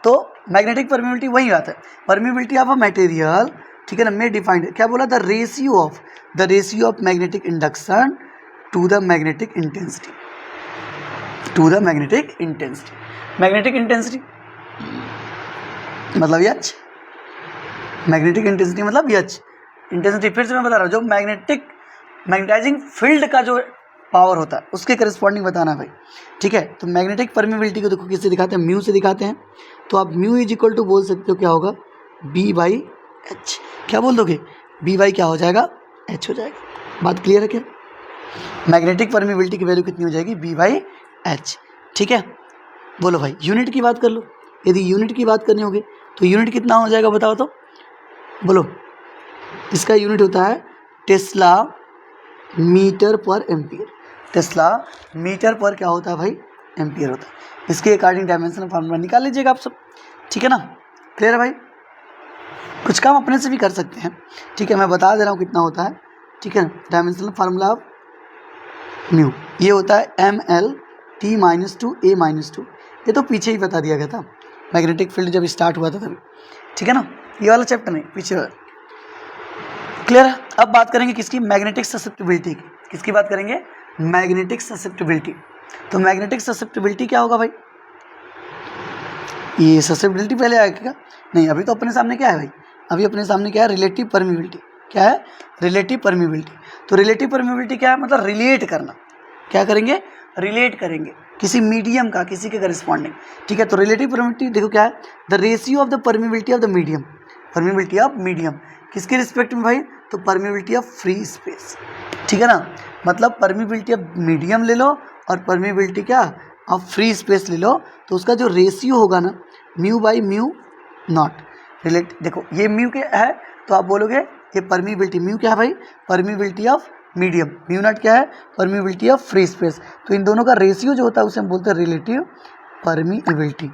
Speaker 1: तो मैग्नेटिक परमिबिलिटी वही बात है परमिबिलिटी ऑफ अ मटेरियल, ठीक है ना, में डिफाइंड क्या बोला the ratio of magnetic induction to the magnetic intensity, to the magnetic intensity. Magnetic intensity मतलब एच, मैग्नेटिक इंटेंसिटी मतलब एच, इंटेंसिटी फिर से मैं बता रहा हूँ जो मैग्नेटाइजिंग फील्ड का जो पावर होता है उसके करस्पॉन्डिंग बताना भाई, ठीक है। तो मैग्नेटिक परमिबिलिटी को देखो किससे दिखाते हैं म्यू से दिखाते हैं, तो आप म्यू इज इक्वल टू बोल सकते हो क्या होगा बी बाई एच, क्या बोल दोगे बी बाई क्या हो जाएगा एच हो जाएगा। बात क्लियर है क्या, मैग्नेटिक परमिबिलिटी की वैल्यू कितनी हो जाएगी, B/H। ठीक है, बोलो भाई यूनिट की बात कर लो। यदि यूनिट की बात करनी होगी तो यूनिट कितना हो जाएगा बताओ तो, बोलो। इसका यूनिट होता है टेस्ला मीटर पर एम्पियर। टेस्ला मीटर पर क्या होता है भाई, एम्पियर होता है। इसके अकॉर्डिंग डायमेंशनल फार्मूला निकाल लीजिएगा आप सब। ठीक है ना, क्लियर है भाई। कुछ काम अपने से भी कर सकते हैं। ठीक है, मैं बता दे रहा हूँ कितना होता है। ठीक है, डायमेंशनल फार्मूला ऑफ म्यू ये होता है ML_T-2 A-2। ये तो पीछे ही बता दिया गया था, मैग्नेटिक फील्ड जब स्टार्ट हुआ था तभी। ठीक है ना, ये वाला चैप्टर नहीं, पीछे वाला। क्लियर है। अब बात करेंगे किसकी, मैग्नेटिक ससेप्टिबिलिटी की। किसकी बात करेंगे, मैग्नेटिक ससेप्टिबिलिटी। तो मैग्नेटिक ससेप्टिबिलिटी क्या होगा भाई, ये ससेप्टिबिलिटी पहले आएगा क्या, नहीं, अभी तो अपने सामने क्या है भाई, अभी अपने सामने क्या है, रिलेटिव परमिबिलिटी। क्या है, रिलेटिव परमिबिलिटी। तो रिलेटिव परमिबिलिटी क्या है, मतलब रिलेट करना। क्या करेंगे, रिलेट करेंगे किसी मीडियम का किसी के करस्पॉन्डिंग। ठीक है, तो रिलेटिव परमिबिलिटी देखो क्या है, the ratio of the permeability of the medium. Permeability of medium किसके रिस्पेक्ट में भाई, तो परमिबिलिटी ऑफ फ्री स्पेस। ठीक है ना, मतलब परमिबिलिटी ऑफ मीडियम ले लो और परमिबिलिटी क्या ऑफ फ्री स्पेस ले लो, तो उसका जो रेशियो होगा ना, μ/μ0 रिलेट। देखो ये म्यू क्या है, तो आप बोलोगे ये परमिबिलिटी, म्यू क्या है भाई, परमिबिलिटी ऑफ मीडियम, μ0 क्या है, परमिबिलिटी ऑफ फ्री स्पेस। तो इन दोनों का रेशियो जो होता है उसे हम बोलते हैं रिलेटिव परमिबिलिटी।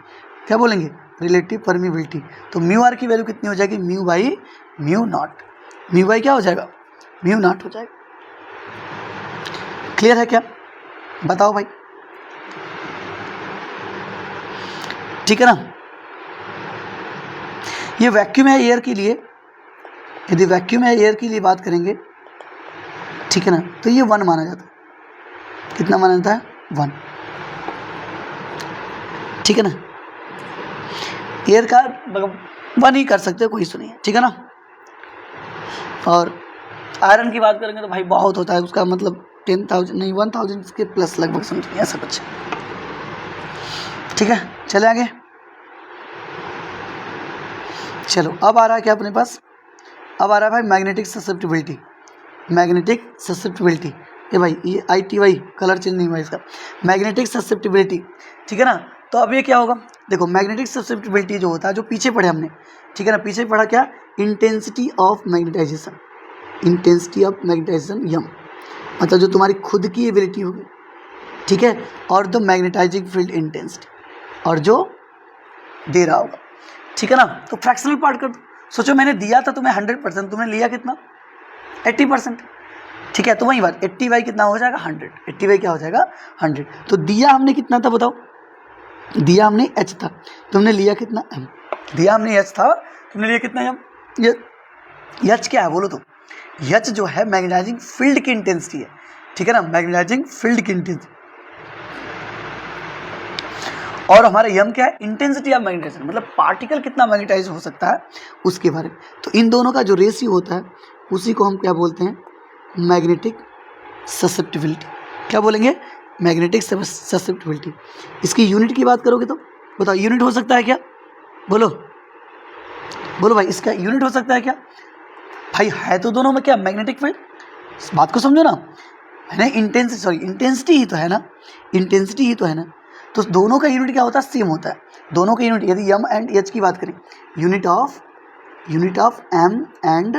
Speaker 1: क्या बोलेंगे, रिलेटिव परमिबिलिटी। तो μr की वैल्यू कितनी हो जाएगी, μ/μ0। μ क्या हो जाएगा, μ0 हो जाएगा। क्लियर है क्या, बताओ भाई। ठीक है ना, ये वैक्यूम है एयर के लिए, यदि वैक्यूम है एयर के लिए बात करेंगे, ठीक है ना, तो ये 1 माना जाता है। कितना माना जाता है, 1। ठीक है ना, एयर का 1 ही कर सकते हो, कोई इशू नहीं है। ठीक है ना, और आयरन की बात करेंगे तो भाई बहुत होता है, उसका मतलब 10,000 नहीं 1,000 के प्लस लगभग समझिए ऐसा कुछ। ठीक है, चले आगे। चलो अब आ रहा है क्या अपने पास, अब आ रहा है भाई मैग्नेटिक ससेप्टिबिलिटी। मैग्नेटिक ससेप्टिबिलिटी, ये भाई ये ITY कलर चेंज नहीं हुआ इसका, मैग्नेटिक ससेप्टिबिलिटी। ठीक है ना, तो अब ये क्या होगा, देखो मैग्नेटिक ससेप्टिबिलिटी जो होता है, जो पीछे पढ़े हमने, ठीक है ना, पीछे पढ़ा क्या, intensity of magnetization. Intensity of magnetization यम, मतलब जो तुम्हारी खुद की एबिलिटी होगी। ठीक है, और द मैग्नेटाइजिंग फील्ड इंटेंसिटी, और जो दे रहा होगा। ठीक है ना, तो फ्रैक्शनल पार्ट कर दो। सोचो मैंने दिया था तुम्हें 100%, तुमने लिया कितना, 80%। ठीक है, तो वही बात 80/, कितना हो जाएगा 100। 80/, क्या हो जाएगा 100। तो दिया हमने कितना था बताओ, दिया हमने H था, तुमने लिया कितना M। दिया हमने H था, तुमने लिया कितना M। ये H क्या है बोलो तो, H जो है मैग्नेटाइजिंग फील्ड की इंटेंसिटी है। ठीक है ना, मैग्नेटाइजिंग फील्ड की इंटेंसिटी, और हमारा यम क्या है, इंटेंसिटी ऑफ मैग्नेटाइजेशन, मतलब पार्टिकल कितना मैग्नेटाइज हो सकता है उसके बारे में। तो इन दोनों का जो रेशियो होता है उसी को हम क्या बोलते हैं, मैग्नेटिक ससेप्टिबिलिटी। क्या बोलेंगे, मैग्नेटिक ससेप्टिबिलिटी। इसकी यूनिट की बात करोगे तो बताओ, यूनिट हो सकता है क्या, बोलो बोलो भाई, इसका यूनिट हो सकता है क्या भाई, है तो दोनों में क्या, मैग्नेटिक फील्ड। इस बात को समझो ना, मैंने इंटेंसिटी ही तो है ना, इंटेंसिटी ही तो है ना, तो दोनों का यूनिट क्या होता है, सेम होता है। दोनों का यूनिट, यदि M एंड H की बात करें, unit of M and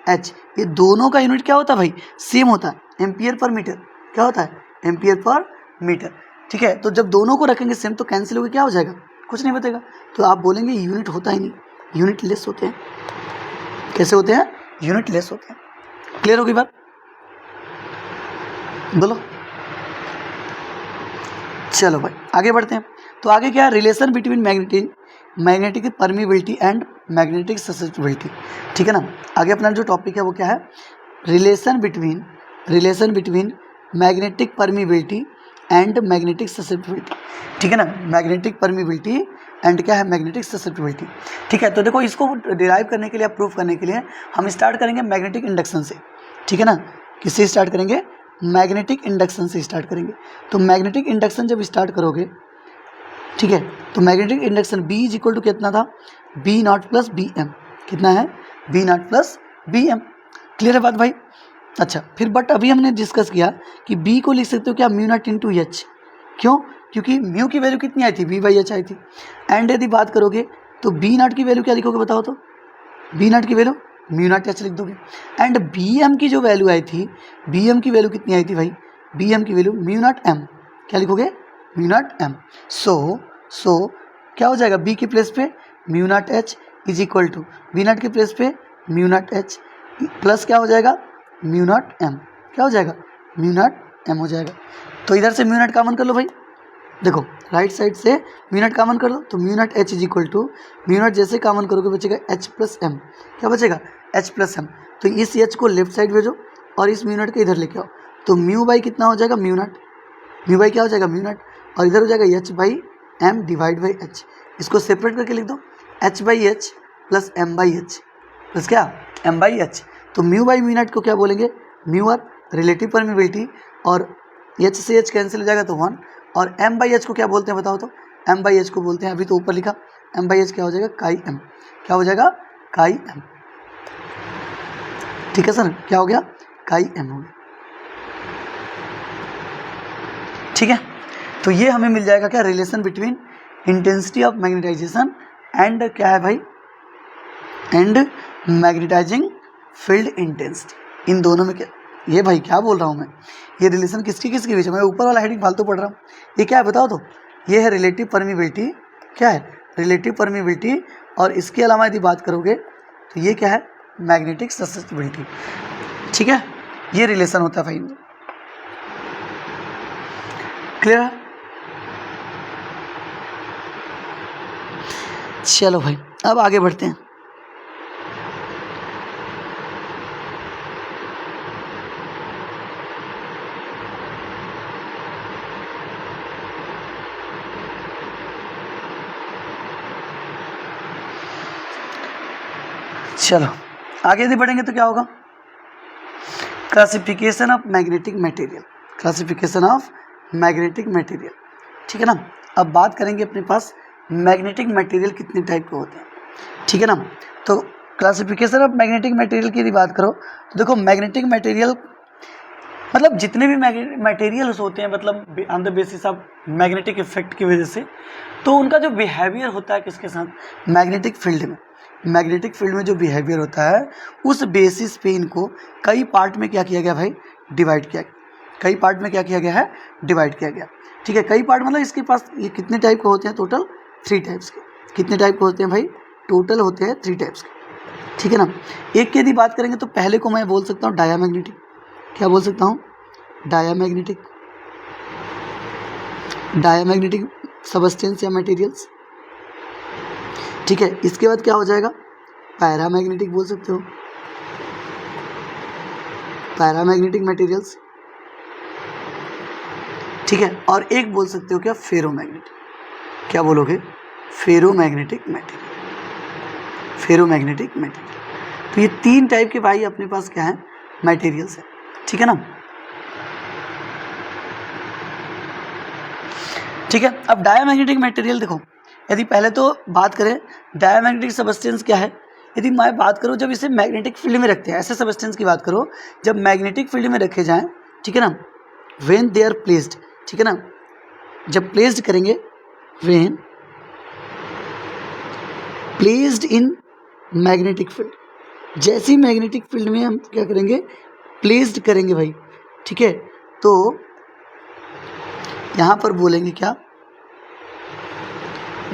Speaker 1: H, ये दोनों का यूनिट क्या होता है भाई, सेम होता है, एम्पियर पर मीटर। क्या होता है, एम्पियर पर मीटर। ठीक है, तो जब दोनों को रखेंगे सेम तो कैंसिल होकर क्या हो जाएगा, कुछ नहीं बचेगा। तो आप बोलेंगे यूनिट होता ही नहीं, यूनिट लेस होते हैं। कैसे होते हैं, यूनिट लेस होते हैं। क्लियर होगी बात, बोलो। चलो भाई आगे बढ़ते हैं। तो आगे क्या है, relation between magnetic permeability and magnetic susceptibility. ठीक है ना, आगे अपना जो टॉपिक है वो क्या है, relation between magnetic permeability and magnetic susceptibility. ठीक है ना, मैग्नेटिक परमिबिलिटी एंड क्या है, मैग्नेटिक ससेप्टिबिलिटी। ठीक है, तो देखो इसको डिराइव करने के लिए, प्रूव करने के लिए हम स्टार्ट करेंगे मैग्नेटिक इंडक्शन से। ठीक है ना, किससे स्टार्ट करेंगे, मैग्नेटिक इंडक्शन से स्टार्ट करेंगे। तो मैग्नेटिक इंडक्शन जब स्टार्ट करोगे, ठीक है, तो मैग्नेटिक इंडक्शन B = कितना था, B0 + Bm। कितना है, B0 + Bm। क्लियर है बात भाई। अच्छा फिर बट अभी हमने डिस्कस किया कि बी को लिख सकते हो क्या म्यू नॉट इंटू एच, क्यों? क्योंकि म्यू की वैल्यू कितनी आई थी, वी बाई एच आई थी। एंड यदि बात करोगे तो बी नॉट की वैल्यू क्या लिखोगे बताओ तो, बी नॉट की वैल्यू म्यू नॉट एच लिख दोगे। एंड बी एम की जो वैल्यू आई थी, बी एम की वैल्यू कितनी आई थी भाई, बी एम की वैल्यू म्यू नॉट एम, क्या लिखोगे म्यू नॉट एम। सो क्या हो जाएगा, बी के प्लेस पे mu naught H is equal to B naught के प्लेस पे म्यू नॉट एच प्लस क्या हो जाएगा म्यू नॉट एम, क्या हो जाएगा म्यू नॉट एम हो जाएगा। तो इधर से म्यू नॉट कॉमन कर लो भाई, देखो राइट साइड से म्यू नॉट कॉमन कर लो तो mu naught H is equal to mu naught जैसे कॉमन करोगे बचेगा एच प्लस एम, क्या बचेगा एच प्लस एम। तो इस एच को लेफ्ट साइड भेजो और इस म्यू नॉट को इधर लेके आओ, तो म्यू बाई कितना हो जाएगा म्यू नॉट, म्यू बाई क्या हो जाएगा म्यू नॉट, और इधर हो जाएगा H by M divide by H. इसको सेपरेट करके लिख दो, H by H plus M by H plus क्या एम बाई एच। तो म्यू बाई म्यू नॉट को क्या बोलेंगे म्यू आर, रिलेटिव परमिबिलिटी, और एच से एच कैंसिल हो जाएगा तो 1, और एम बाई एच को क्या बोलते हैं बताओ तो, एम बाई एच को बोलते हैं, अभी तो ऊपर लिखा एम बाई एच क्या हो जाएगा काई एम, क्या हो जाएगा काई एम, ठीक है सर, क्या हो गया काई एम हो गया, ठीक है। तो ये हमें मिल जाएगा क्या, relation between intensity of magnetization and क्या है भाई, एंड मैग्नेटाइजिंग फील्ड इंटेंसिटी, इन दोनों में क्या, ये भाई क्या बोल रहा हूँ मैं, ये रिलेशन किसके किसके बीच में, मैं ऊपर वाला हेडिंग फालतू पढ़ रहा हूँ, ये क्या है बताओ तो, ये है रिलेटिव परमिबिलिटी, क्या है रिलेटिव परमिबिलिटी, और इसके अलावा यदि बात करोगे तो ये क्या है मैग्नेटिक ससेप्टिबिलिटी, ठीक है, ये रिलेशन होता है भाई, क्लियर है। चलो भाई अब आगे बढ़ते हैं। चलो आगे यदि बढ़ेंगे तो क्या होगा, classification of magnetic material, classification of magnetic material, ठीक है ना। अब बात करेंगे अपने पास मैग्नेटिक मटेरियल कितने टाइप के होते हैं, ठीक है ना। तो क्लासिफिकेशन ऑफ मैग्नेटिक मटेरियल की यदि बात करो तो देखो मैग्नेटिक मटेरियल मतलब जितने भी मटेरियल्स होते हैं, मतलब on the basis of magnetic effect की वजह से, तो उनका जो बिहेवियर होता है किसके साथ, मैग्नेटिक फील्ड में, मैग्नेटिक फील्ड में जो बिहेवियर होता है उस बेसिस पे इनको कई पार्ट में क्या किया गया भाई, डिवाइड किया गया, कई पार्ट में क्या किया गया है, डिवाइड किया गया, ठीक है। कई पार्ट मतलब इसके पास ये कितने टाइप के होते हैं, टोटल 3 टाइप्स के, कितने टाइप के होते हैं भाई, टोटल होते हैं 3 टाइप्स के, ठीक है ना। एक की यदि बात करेंगे तो पहले को मैं बोल सकता हूँ डायामैग्नेटिक, क्या बोल सकता हूँ डायामैग्नेटिक, डायामैग्नेटिक सबस्टेंस या मटेरियल्स, ठीक है। इसके बाद क्या हो जाएगा पैरामैग्नेटिक बोल सकते हो, पैरामैग्नेटिक मटेरियल्स, ठीक है। और एक बोल सकते हो क्या फेरोमैग्नेटिक, क्या बोलोगे फेरोमैग्नेटिक मटेरियल, फेरोमैग्नेटिक मटेरियल। तो ये 3 टाइप के भाई अपने पास क्या है मटेरियल्स है, ठीक है ना, ठीक है। अब डायामैग्नेटिक मटेरियल देखो, यदि पहले तो बात करें डायामैग्नेटिक सबस्टेंस क्या है, यदि मैं बात करूं जब इसे मैग्नेटिक फील्ड में रखते हैं, ऐसे सबस्टेंस की बात करो जब मैग्नेटिक फील्ड में रखे जाएं, ठीक है ना, व्हेन दे आर प्लेस्ड, ठीक है ना, जब प्लेस्ड करेंगे, when placed in magnetic field, जैसी मैग्नेटिक फील्ड में हम क्या करेंगे प्लेस्ड करेंगे भाई, ठीक है। तो यहाँ पर बोलेंगे क्या,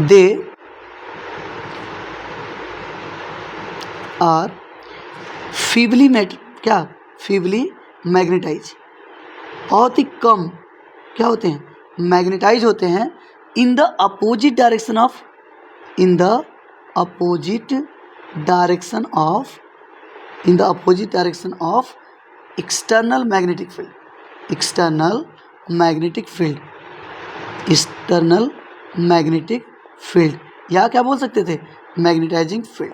Speaker 1: दे आर फीबली क्या फीबली मैग्नेटाइज, बहुत ही कम क्या होते हैं मैग्नेटाइज होते हैं, इन the opposite direction of, in the opposite direction of, in the opposite direction of external magnetic field, external magnetic field, external magnetic field, या क्या बोल सकते थे मैग्नेटाइजिंग फील्ड,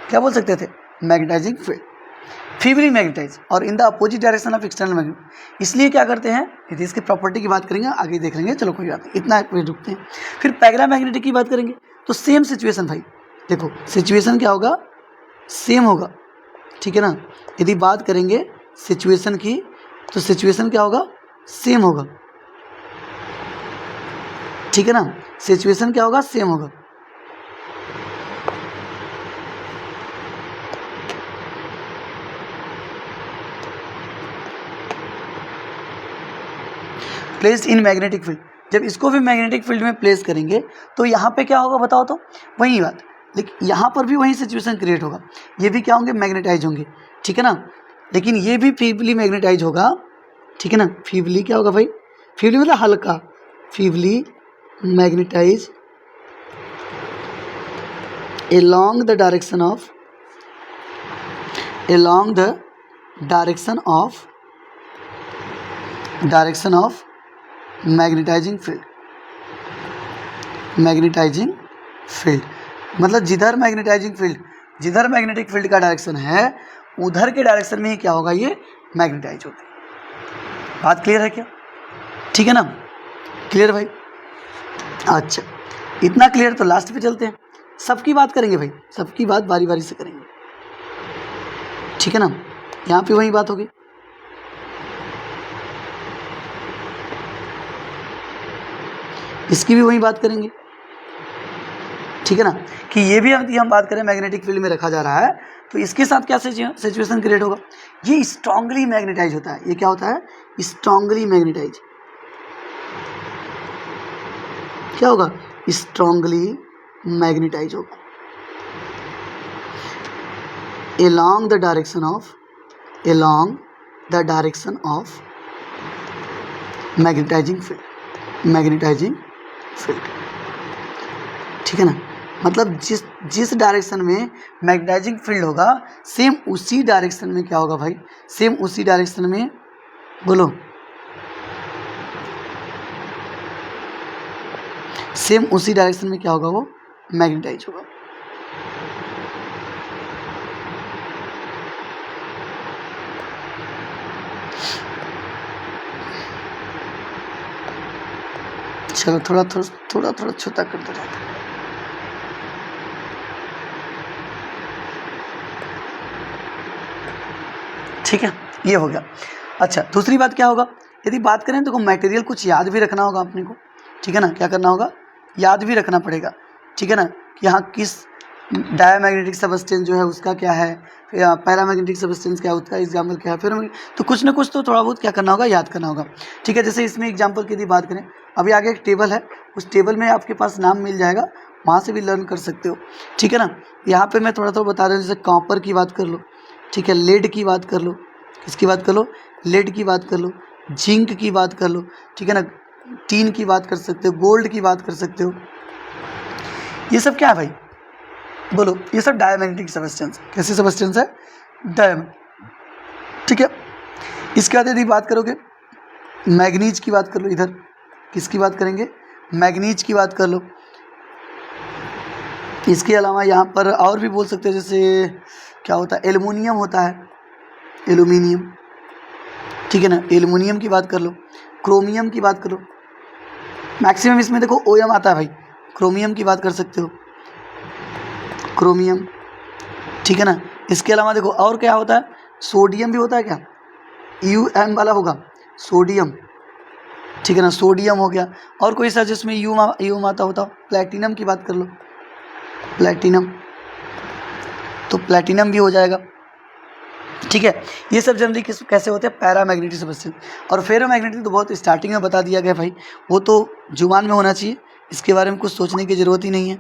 Speaker 1: क्या बोल सकते थे मैग्नेटाइजिंग फील्ड, फीबली मैग्नेटाइज, और इन the opposite direction of external magnet. इसलिए क्या करते हैं, यदि इसकी प्रॉपर्टी की बात करेंगे आगे देख लेंगे, चलो कोई बात नहीं, इतना रुकते हैं। फिर पैरामैग्नेटिक की बात करेंगे तो सेम सिचुएशन भाई, देखो सिचुएशन क्या होगा सेम होगा, ठीक है ना। यदि बात करेंगे सिचुएशन की, तो सिचुएशन क्या होगा, सेम होगा, ठीक है ना, सिचुएशन क्या होगा, सेम होगा। प्लेस्ड इन मैग्नेटिक फील्ड, जब इसको भी मैग्नेटिक फील्ड में प्लेस करेंगे तो यहाँ पे क्या होगा बताओ तो, वही बात, लेकिन यहाँ पर भी वही सिचुएशन क्रिएट होगा, ये भी क्या होंगे, मैग्नेटाइज होंगे, ठीक है ना, लेकिन ये भी फीबली मैग्नेटाइज होगा, ठीक है ना, फीबली क्या होगा भाई, फीबली मतलब हल्का, feebly magnetize along the direction of magnetizing field, मतलब जिधर मैग्नेटिक फील्ड का डायरेक्शन है उधर के डायरेक्शन में ही क्या होगा, ये मैग्नेटाइज होते हैं। बात क्लियर है क्या, ठीक है ना, क्लियर भाई। अच्छा इतना क्लियर, तो लास्ट पे चलते हैं, सबकी बात करेंगे भाई, सबकी बात बारी बारी से करेंगे, ठीक है ना, यहाँ पे वही बात होगी, इसकी भी वही बात करेंगे, ठीक है ना, कि ये भी हम बात करें मैग्नेटिक फील्ड में रखा जा रहा है, तो इसके साथ क्या सिचुएशन क्रिएट होगा, ये स्ट्रांगली मैग्नेटाइज होता है, ये क्या होता है, स्ट्रांगली मैग्नेटाइज, क्या होगा, स्ट्रांगली मैग्नेटाइज होगा along the direction of magnetizing field, ठीक है ना, मतलब जिस डायरेक्शन में मैग्नेटाइजिंग फील्ड होगा सेम उसी डायरेक्शन में क्या होगा भाई, सेम उसी डायरेक्शन में, बोलो, सेम उसी डायरेक्शन में क्या होगा, वो मैग्नेटाइज होगा। चलो थोड़ा छोटा करते रहते हैं, ठीक है, ये हो गया। अच्छा दूसरी बात क्या होगा, यदि बात करें तो मटेरियल कुछ याद भी रखना होगा अपने को, ठीक है ना, क्या करना होगा, याद भी रखना पड़ेगा, ठीक है ना, कि यहाँ किस डायमैग्नेटिक सबस्टेंस जो है उसका क्या है, पैरामैग्नेटिक सबस्टेंस क्या है उसका एग्जाम्पल क्या है, फिर तो कुछ ना कुछ तो थोड़ा बहुत क्या करना होगा, याद करना होगा, ठीक है। जैसे इसमें एग्जाम्पल की यदि बात करें, अभी आगे एक टेबल है, उस टेबल में आपके पास नाम मिल जाएगा, वहाँ से भी लर्न कर सकते हो, ठीक है ना। यहाँ पर मैं थोड़ा बता रहा हूँ, जैसे कॉपर की बात कर लो, ठीक है, लेड की बात कर लो, किसकी बात कर लो, लेड की बात कर लो, जिंक की बात कर लो, ठीक है ना, टीन की बात कर सकते हो, गोल्ड की बात कर सकते हो, ये सब क्या है भाई, बोलो, ये सब डायमैग्नेटिक सबस्टेंस, कैसे सबस्टेंस है, डायमैग्नेटिक, ठीक है। इसके बाद यदि बात करोगे मैग्नीज की बात कर लो, इधर किसकी बात करेंगे, मैग्नीज की बात कर लो। इसके अलावा यहाँ पर और भी बोल सकते हो, जैसे क्या होता है, एल्युमिनियम होता है, एल्युमिनियम, ठीक है ना, एल्युमिनियम की बात कर लो, क्रोमियम की बात करो, मैक्सिमम इसमें देखो ओएम आता है भाई, क्रोमियम की बात कर सकते हो, क्रोमियम, ठीक है ना। इसके अलावा देखो और क्या होता है, सोडियम भी होता है, क्या यूएम वाला होगा, सोडियम, ठीक है ना, सोडियम हो गया, और कोई सा जिसमें यूम आता होता, प्लैटिनम की बात कर लो, प्लैटिनम, तो प्लैटिनम भी हो जाएगा, ठीक है। ये सब जनरली कैसे होते हैं, पैरामैग्नेटिक सबस्टेंस। और फेरोमैग्नेटिक तो बहुत स्टार्टिंग में बता दिया गया भाई, वो तो जुबान में होना चाहिए, इसके बारे में कुछ सोचने की ज़रूरत ही नहीं है,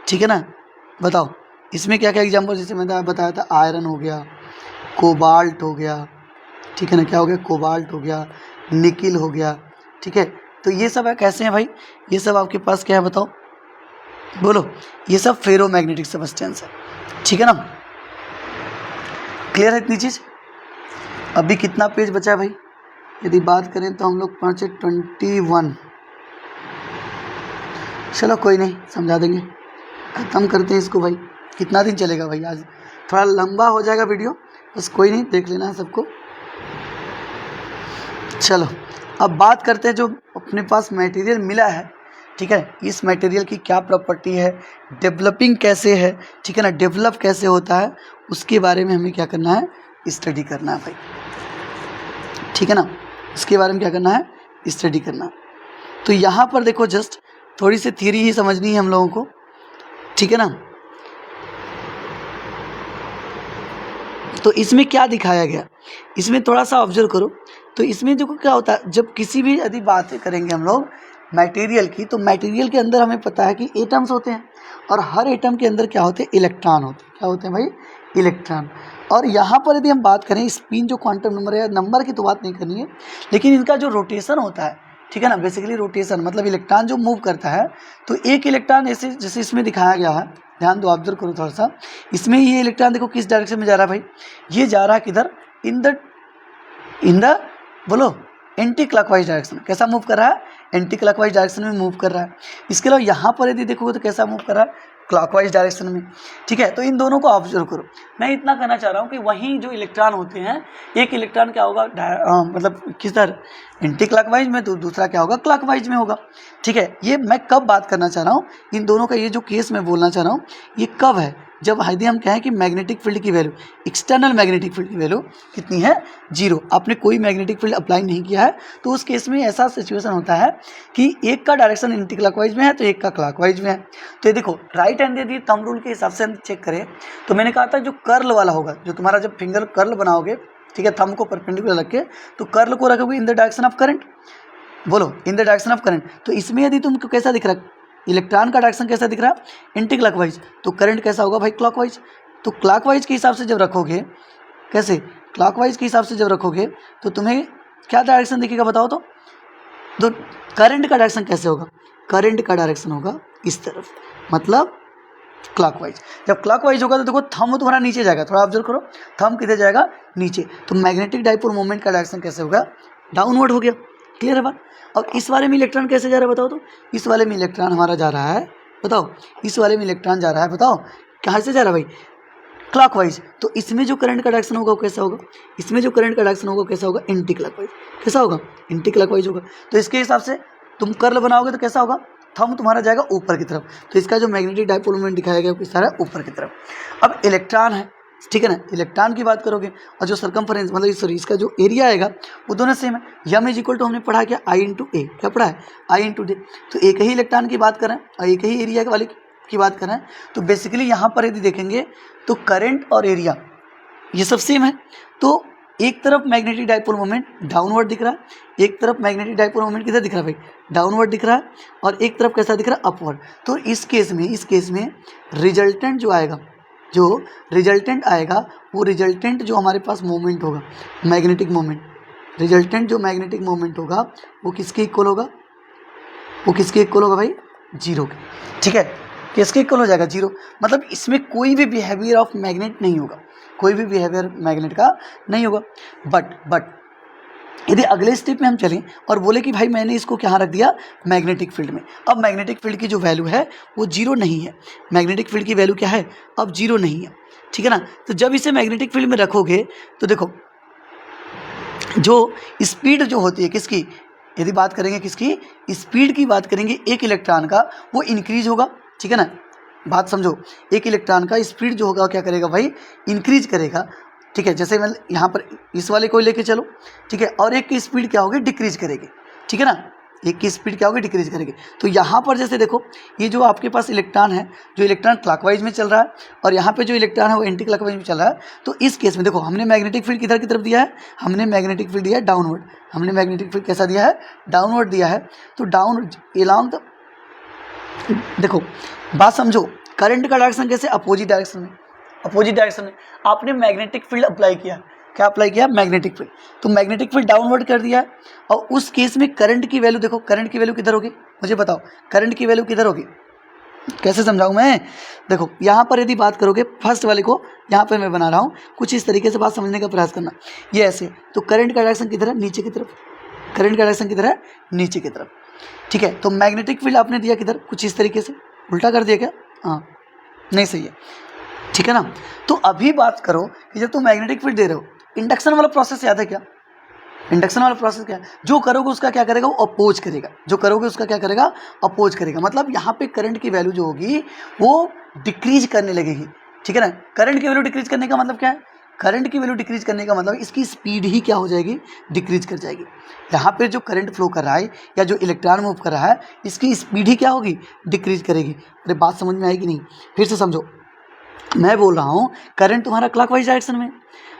Speaker 1: ठीक है ना। बताओ इसमें क्या क्या एग्जाम्पल, जैसे मैंने बताया था, आयरन हो गया, कोबाल्ट हो गया, ठीक है ना, क्या हो गया, कोबाल्ट हो गया, निकिल हो गया, ठीक है। तो ये सब है कैसे हैं भाई, ये सब आपके पास क्या है बताओ, बोलो, ये सब फेरोमैग्नेटिक सबस्टेंस है, ठीक है ना। क्लियर है इतनी चीज़। अभी कितना पेज बचा है भाई, यदि बात करें तो हम लोग पहुँचे 21, चलो कोई नहीं, समझा देंगे, ख़त्म करते हैं इसको भाई। कितना दिन चलेगा भाई, आज थोड़ा लंबा हो जाएगा वीडियो, बस कोई नहीं, देख लेना है सबको। चलो अब बात करते हैं जो अपने पास मटेरियल मिला है, ठीक है, इस मटेरियल की क्या प्रॉपर्टी है, डेवलपिंग कैसे है, ठीक है ना, डेवलप कैसे होता है, उसके बारे में हमें क्या करना है, स्टडी करना है भाई। ठीक है ना, इसके बारे में क्या करना है, स्टडी करना है। तो यहाँ पर देखो जस्ट थोड़ी सी थ्योरी ही समझनी है हम लोगों को, ठीक है ना। तो इसमें क्या दिखाया गया, इसमें थोड़ा सा ऑब्जर्व करो। तो इसमें देखो क्या होता है, जब किसी भी यदि बात करेंगे हम लोग मटेरियल की, तो मटेरियल के अंदर हमें पता है कि एटम्स होते हैं, और हर एटम के अंदर क्या होते हैं, इलेक्ट्रॉन होते हैं। क्या होते हैं भाई, इलेक्ट्रॉन। और यहाँ पर यदि हम बात करें स्पिन जो क्वांटम नंबर है, नंबर की तो बात नहीं करनी है, लेकिन इनका जो रोटेशन होता है, ठीक है ना, बेसिकली रोटेशन मतलब इलेक्ट्रॉन जो मूव करता है, तो एक इलेक्ट्रॉन ऐसे जैसे इसमें दिखाया गया है, ध्यान दो, ऑब्जर्व करो थोड़ा सा। इसमें ये इलेक्ट्रॉन देखो किस डायरेक्शन में जा रहा है भाई, ये जा रहा है किधर, इन द बोलो एंटी क्लॉकवाइज डायरेक्शन। कैसा मूव कर रहा है, एंटी क्लॉकवाइज डायरेक्शन में मूव कर रहा है। इसके अलावा यहाँ पर यदि देखोगे तो कैसा मूव कर रहा है, क्लॉकवाइज डायरेक्शन में, ठीक है। तो इन दोनों को ऑब्जर्व करो। मैं इतना कहना चाह रहा हूँ कि वहीं जो इलेक्ट्रॉन होते हैं, एक इलेक्ट्रॉन क्या होगा मतलब किस तरह एंटी क्लॉकवाइज में, तो दूसरा क्या होगा, क्लॉकवाइज में होगा, ठीक है। ये मैं कब बात करना चाह रहा हूँ, इन दोनों का ये जो केस मैं बोलना चाह रहा हूँ, ये कब है, जब यदि हम कहें कि मैग्नेटिक फील्ड की वैल्यू, एक्सटर्नल मैग्नेटिक फील्ड की वैल्यू कितनी है, 0। आपने कोई मैग्नेटिक फील्ड अप्लाई नहीं किया है, तो उस केस में ऐसा सिचुएशन होता है कि एक का डायरेक्शन एंटी क्लॉकवाइज में है, तो एक का क्लॉकवाइज में है। तो ये देखो राइट हैंड यदि थंब रूल के हिसाब से हम चेक करें, तो मैंने कहा था जो कर्ल वाला होगा, जो तुम्हारा जब फिंगर कर्ल बनाओगे, ठीक है, थंब को परपेंडिकुलर रख के, तो कर्ल को रखोगे in the direction of current, बोलो in the direction of current. तो इसमें यदि तुमको कैसा दिख रहा है, इलेक्ट्रॉन का डायरेक्शन कैसा दिख रहा है, एंटी क्लॉकवाइज, तो करंट कैसा होगा भाई, क्लॉकवाइज। तो क्लॉकवाइज के हिसाब से जब रखोगे, कैसे, क्लॉकवाइज के हिसाब से जब रखोगे, तो तुम्हें क्या डायरेक्शन दिखेगा बताओ तो करंट का डायरेक्शन कैसे होगा, करंट का डायरेक्शन होगा इस तरफ, मतलब क्लॉकवाइज। जब क्लॉकवाइज होगा तो देखो थंब तुम्हारा नीचे जाएगा, थोड़ा ऑब्जर्व करो, थंब किधर जाएगा, नीचे। तो मैग्नेटिक डाइपोल मोमेंट का डायरेक्शन कैसे होगा, डाउनवर्ड हो गया। क्लियर है बात। और इस वाले में इलेक्ट्रॉन कैसे जा रहा है बताओ तो, इस वाले में इलेक्ट्रॉन हमारा जा रहा है, बताओ, इस वाले में इलेक्ट्रॉन जा रहा है, बताओ कहाँ से जा रहा है भाई, क्लॉकवाइज। तो इसमें जो करंट का डायरेक्शन होगा वो कैसा होगा, इसमें जो करंट का डायरेक्शन होगा कैसा होगा, एंटी क्लॉकवाइज। कैसा होगा, एंटी क्लॉकवाइज होगा। तो इसके हिसाब से तुम कर्ल बनाओगे तो कैसा होगा, थंब तुम्हारा जाएगा ऊपर की तरफ। तो इसका जो मैग्नेटिक डाइपोल मोमेंट दिखाया गया वो किस तरह, ऊपर की तरफ। अब इलेक्ट्रॉन है, ठीक है ना, इलेक्ट्रॉन की बात करोगे, और जो सर्कमफरेंस मतलब सॉरी इसका जो एरिया आएगा वो दोनों सेम है। यम इज इक्वल टू हमने पढ़ा क्या, I इंटू ए, क्या पढ़ा है, I इंटू डे। तो एक ही इलेक्ट्रॉन की बात करें और एक ही एरिया वाले की बात करें, तो बेसिकली यहाँ पर यदि देखेंगे तो करंट और एरिया ये सब सेम है। तो एक तरफ मैग्नेटिक डाइपोल मोमेंट डाउनवर्ड दिख रहा है, एक तरफ मैग्नेटिक डाइपोल मोमेंट किधर दिख रहा है भाई, डाउनवर्ड दिख रहा है, और एक तरफ कैसा दिख रहा है, अपवर्ड। तो इस केस में रिजल्टेंट जो आएगा, जो रिजल्टेंट आएगा, वो रिजल्टेंट जो हमारे पास मोमेंट होगा, मैग्नेटिक मोमेंट, रिजल्टेंट जो मैग्नेटिक मोमेंट होगा वो किसके इक्वल होगा, वो किसके इक्वल होगा भाई, 0 के। ठीक है, किसके इक्वल हो जाएगा, 0। मतलब इसमें कोई भी बिहेवियर ऑफ मैग्नेट नहीं होगा, कोई भी बिहेवियर मैग्नेट का नहीं होगा। बट यदि अगले स्टेप में हम चलें और बोले कि भाई मैंने इसको कहाँ रख दिया, मैग्नेटिक फील्ड में। अब मैग्नेटिक फील्ड की जो वैल्यू है वो 0 नहीं है, मैग्नेटिक फील्ड की वैल्यू क्या है, अब 0 नहीं है, ठीक है ना। तो जब इसे मैग्नेटिक फील्ड में रखोगे तो देखो जो स्पीड जो होती है किसकी, यदि बात करेंगे किसकी, स्पीड की बात करेंगे एक इलेक्ट्रॉन का, वो इंक्रीज होगा, ठीक है ना। बात समझो, एक इलेक्ट्रॉन का स्पीड जो होगा क्या करेगा भाई, इंक्रीज करेगा, ठीक है। जैसे मैं यहाँ पर इस वाले को लेके चलो, ठीक है, और एक की स्पीड क्या होगी, डिक्रीज करेगी, ठीक है ना, एक की स्पीड क्या होगी, डिक्रीज करेगी। तो यहाँ पर जैसे देखो ये जो आपके पास इलेक्ट्रॉन है, जो इलेक्ट्रॉन क्लॉकवाइज में चल रहा है और यहाँ पे जो इलेक्ट्रॉन है वो एंटी क्लॉकवाइज में चल रहा है। तो इस केस में देखो हमने मैग्नेटिक फील्ड किधर की तरफ दिया है, हमने मैग्नेटिक फील्ड दिया है डाउनवर्ड, हमने मैग्नेटिक फील्ड कैसा दिया है, डाउनवर्ड दिया है। तो डाउन एलॉन्ग द, देखो बात समझो, करंट का डायरेक्शन कैसे, अपोजिट डायरेक्शन में, अपोजिट डायरेक्शन में आपने मैग्नेटिक फील्ड अप्लाई किया, क्या अप्लाई किया, मैग्नेटिक फील्ड। तो मैग्नेटिक फील्ड डाउनवर्ड कर दिया है, और उस केस में करंट की वैल्यू देखो, करंट की वैल्यू किधर होगी, मुझे बताओ करंट की वैल्यू किधर होगी, कैसे समझाऊं मैं। देखो यहाँ पर यदि बात करोगे फर्स्ट वाले को, यहाँ पर मैं बना रहा हूँ, कुछ इस तरीके से बात समझने का प्रयास करना, ये ऐसे। तो करंट का डायरेक्शन किधर है, नीचे की तरफ, करंट का डायरेक्शन किधर है, नीचे की तरफ, ठीक है। तो मैग्नेटिक फील्ड आपने दिया किधर, कुछ इस तरीके से, उल्टा कर दिया क्या, हाँ नहीं सही है, ठीक है ना। तो अभी बात करो कि जब तुम मैग्नेटिक फील्ड दे रहे हो, इंडक्शन वाला प्रोसेस याद है क्या, इंडक्शन वाला प्रोसेस क्या है, जो करोगे उसका क्या करेगा, वो अपोज करेगा, जो करोगे उसका क्या करेगा, अपोज करेगा। मतलब यहाँ पे करंट की वैल्यू जो होगी वो डिक्रीज करने लगेगी, ठीक है ना। करंट की वैल्यू डिक्रीज करने का मतलब क्या है, करंट की वैल्यू डिक्रीज करने का मतलब इसकी स्पीड ही क्या हो जाएगी, डिक्रीज कर जाएगी। यहाँ पे जो करंट फ्लो कर रहा है या जो इलेक्ट्रॉन मूव कर रहा है इसकी स्पीड ही क्या होगी, डिक्रीज करेगी। अरे बात समझ में आएगी नहीं, फिर से समझो। मैं बोल रहा हूँ करंट तुम्हारा क्लॉकवाइज डायरेक्शन में,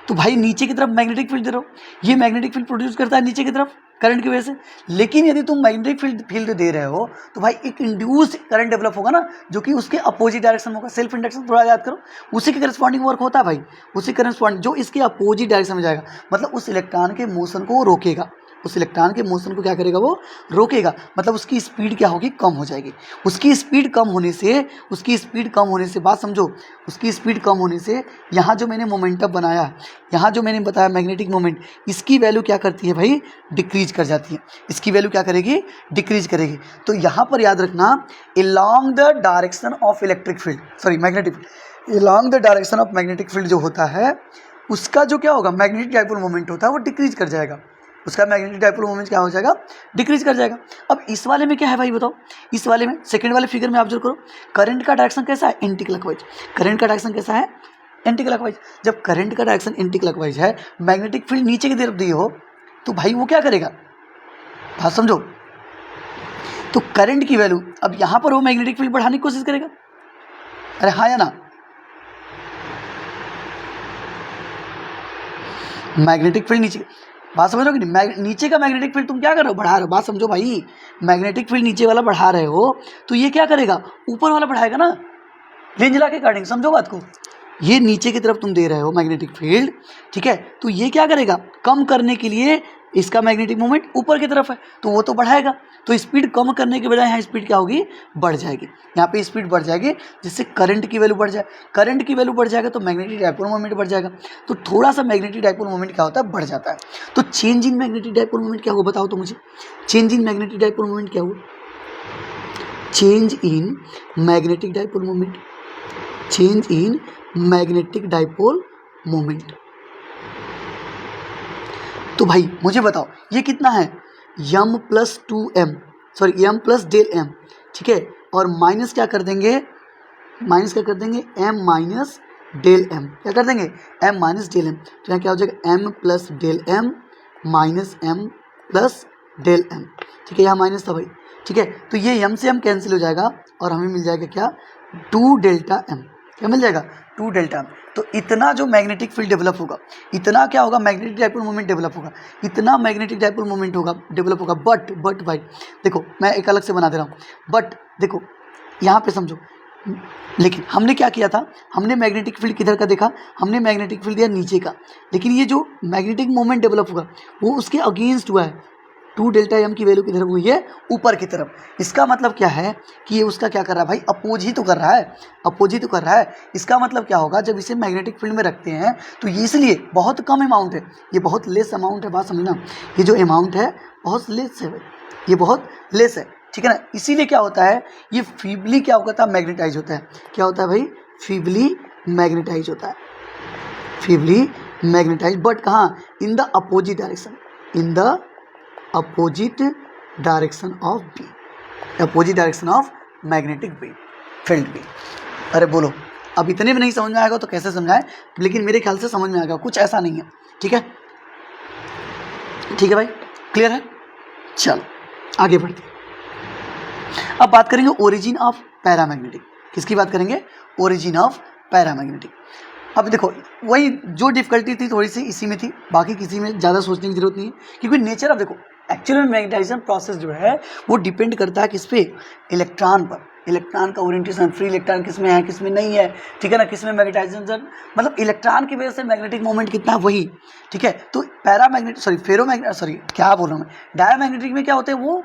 Speaker 1: तो भाई नीचे की तरफ मैग्नेटिक फील्ड दे रहे हो, ये मैग्नेटिक फील्ड प्रोड्यूस करता है नीचे की तरफ करंट की वजह से। लेकिन यदि तुम मैग्नेटिक फील्ड दे रहे हो तो भाई एक इंड्यूस्ड करंट डेवलप होगा ना, जो कि उसके अपोजिट डायरेक्शन में होगा। सेल्फ इंडक्शन थोड़ा याद करो, उसी के करस्पॉन्डिंग वर्क होता है भाई, उसी करस्पॉन्डिंग जो इसके अपोजिट डायरेक्शन में जाएगा, मतलब उस इलेक्ट्रॉन के मोशन को वो रोकेगा, उस इलेक्ट्रॉन के मोशन को क्या करेगा, वो रोकेगा। मतलब उसकी स्पीड क्या होगी, कम हो जाएगी। उसकी स्पीड कम होने से बात समझो, उसकी स्पीड कम होने से यहाँ जो मैंने मोमेंटम बनाया, यहाँ जो मैंने बताया मैग्नेटिक मोमेंट, इसकी वैल्यू क्या करती है भाई, डिक्रीज कर जाती है। इसकी वैल्यू क्या करेगी, डिक्रीज करेगी। तो यहाँ पर याद रखना, along the direction of electric field, sorry magnetic field, along the direction of magnetic field जो होता है उसका जो क्या होगा, मैग्नेटिक डाइपोल मोमेंट होता है वो डिक्रीज कर जाएगा। उसका मैग्नेटिक डाइपोल मोमेंट क्या हो जाएगा, डिक्रीज कर जाएगा। अब इस वाले में क्या है भाई बताओ, इस वाले में सेकंड वाले फिगर में ऑब्जर्व करो, करंट का डायरेक्शन कैसा है, एंटी क्लॉकवाइज। करंट का डायरेक्शन कैसा है, एंटी क्लॉकवाइज। जब करंट का डायरेक्शन एंटी क्लॉकवाइज है, मैग्नेटिक फील्ड नीचे की तरफ दी हो, तो भाई वो क्या करेगा, बात समझो। तो करंट की वैल्यू, अब यहां पर वो मैग्नेटिक फील्ड बढ़ाने की कोशिश करेगा, अरे हाँ या ना, मैग्नेटिक फील्ड नीचे, बात समझ रहे हो कि नहीं, नीचे का मैग्नेटिक फील्ड तुम क्या कर रहे हो, बढ़ा रहे हो। बात समझो भाई, मैग्नेटिक फील्ड नीचे वाला बढ़ा रहे हो तो ये क्या करेगा, ऊपर वाला बढ़ाएगा ना, लेंज लॉ के अकॉर्डिंग। समझो बात को, ये नीचे की तरफ तुम दे रहे हो मैग्नेटिक फील्ड, ठीक है, तो ये क्या करेगा, कम करने के लिए इसका मैग्नेटिक मोमेंट ऊपर की तरफ है तो वो तो बढ़ाएगा। तो स्पीड कम करने के बजाय यहाँ स्पीड क्या होगी, बढ़ जाएगी। यहाँ पे स्पीड बढ़ जाएगी जिससे करंट की वैल्यू बढ़ जाए। करंट की वैल्यू बढ़ जाएगा तो मैग्नेटिक डाइपोल मोमेंट बढ़ जाएगा। तो थोड़ा सा मैग्नेटिक डाइपोल मोमेंट क्या होता है, बढ़ जाता है। तो change in magnetic dipole moment क्या हुआ बताओ तो मुझे, change in magnetic dipole moment क्या हुआ, change in magnetic dipole moment, change in magnetic dipole moment. तो भाई मुझे बताओ ये कितना है, m plus 2m, sorry m plus del m, ठीक है, और माइनस क्या कर देंगे, माइनस क्या कर देंगे, m माइनस डेल m, क्या कर देंगे, m माइनस डेल m। तो यहाँ क्या हो जाएगा, m plus del m minus m plus del m, ठीक है, यहाँ माइनस था भाई, ठीक है। तो ये m से m कैंसिल हो जाएगा और हमें मिल जाएगा क्या, 2 डेल्टा m, क्या मिल जाएगा, 2 डेल्टा m। तो इतना जो मैग्नेटिक फील्ड डेवलप होगा, इतना क्या होगा, मैग्नेटिक डाइपोल मोमेंट डेवलप होगा, इतना मैग्नेटिक डाइपोल मोमेंट होगा, डेवलप होगा। बट भाई देखो, मैं एक अलग से बना दे रहा हूँ, बट देखो यहाँ पे समझो, लेकिन हमने क्या किया था, हमने मैग्नेटिक फील्ड किधर का देखा, हमने मैग्नेटिक फील्ड दिया नीचे का, लेकिन ये जो मैग्नेटिक मोमेंट डेवलप होगा वो उसके अगेंस्ट हुआ है। 2 डेल्टा m की वैल्यू किधर हुई है, ऊपर की तरफ। इसका मतलब क्या है कि ये उसका क्या कर रहा है भाई, अपोज ही तो कर रहा है, अपोज ही तो कर रहा है। इसका मतलब क्या होगा, जब इसे मैग्नेटिक फील्ड में रखते हैं तो ये इसलिए बहुत कम अमाउंट है, ये बहुत लेस अमाउंट है, बात समझना, ये जो अमाउंट है बहुत लेस है भाई, ये बहुत लेस है, ठीक है ना। इसीलिए क्या होता है, ये फीबली क्या होता है, मैग्नेटाइज होता है। क्या होता है भाई, फीबली मैग्नेटाइज होता है, फीबली मैग्नेटाइज, बट कहाँ, in the opposite direction, in the opposite direction of B, opposite direction of magnetic B field B. अरे बोलो, अब इतने में नहीं समझ में आएगा तो कैसे समझाएं, लेकिन मेरे ख्याल से समझ में आएगा, कुछ ऐसा नहीं है, ठीक है, ठीक है भाई, क्लियर है। चलो आगे बढ़ते हैं। अब बात करेंगे ओरिजिन ऑफ पैरामैग्नेटिक। किसकी बात करेंगे, ओरिजिन ऑफ पैरामैग्नेटिक। अब देखो वही जो डिफिकल्टी थी थोड़ी सी इसी में थी, बाकी किसी में ज़्यादा सोचने की जरूरत नहीं है, क्योंकि नेचर अब देखो एक्चुअल में मैग्नेटाइजेशन प्रोसेस जो है वो डिपेंड करता है किस पे, इलेक्ट्रॉन पर। इलेक्ट्रॉन का ओरिएंटेशन, फ्री इलेक्ट्रॉन किस में है किस में नहीं है, ठीक है ना, किस में मैग्नेटाइजेशन, मतलब इलेक्ट्रॉन की वजह से मैग्नेटिक मोमेंट कितना है वही, ठीक है। तो पैरामैग्नेटिक, सॉरी फेरोमैग्नेटिक, सॉरी क्या बोल रहा हूँ मैं, डायमैग्नेटिक में क्या होते हैं, वो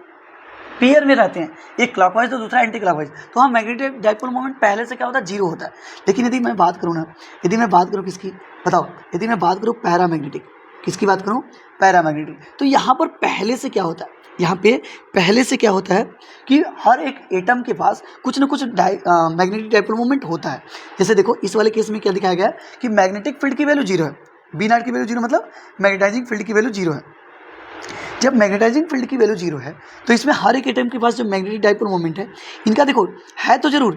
Speaker 1: पेयर में रहते हैं, एक क्लॉकवाइज तो दूसरा एंटी क्लॉकवाइज। तो हाँ, मैग्नेटिक डाइपोल मोमेंट पहले से क्या होता है, जीरो होता है। लेकिन यदि मैं बात करूँ ना, यदि मैं बात करूँ किसकी बताओ, यदि मैं बात करूँ पैरामैग्नेटिक, किसकी बात करूँ, पैरामैग्नेटिक, तो यहाँ पर पहले से क्या होता है, यहाँ पे पहले से क्या होता है कि हर एक एटम के पास कुछ ना कुछ मैग्नेटिक डाइपोल मोमेंट होता है। जैसे देखो इस वाले केस में क्या दिखाया गया है कि मैग्नेटिक फील्ड की वैल्यू जीरो है, बी नॉट की वैल्यू जीरो, मतलब मैग्नेटाइजिंग फील्ड की वैल्यू जीरो है। जब मैग्नेटाइजिंग फील्ड की वैल्यू 0 है तो इसमें हर एक एटम के पास जो मैग्नेटिक डाइपोल मोमेंट है, इनका देखो है तो जरूर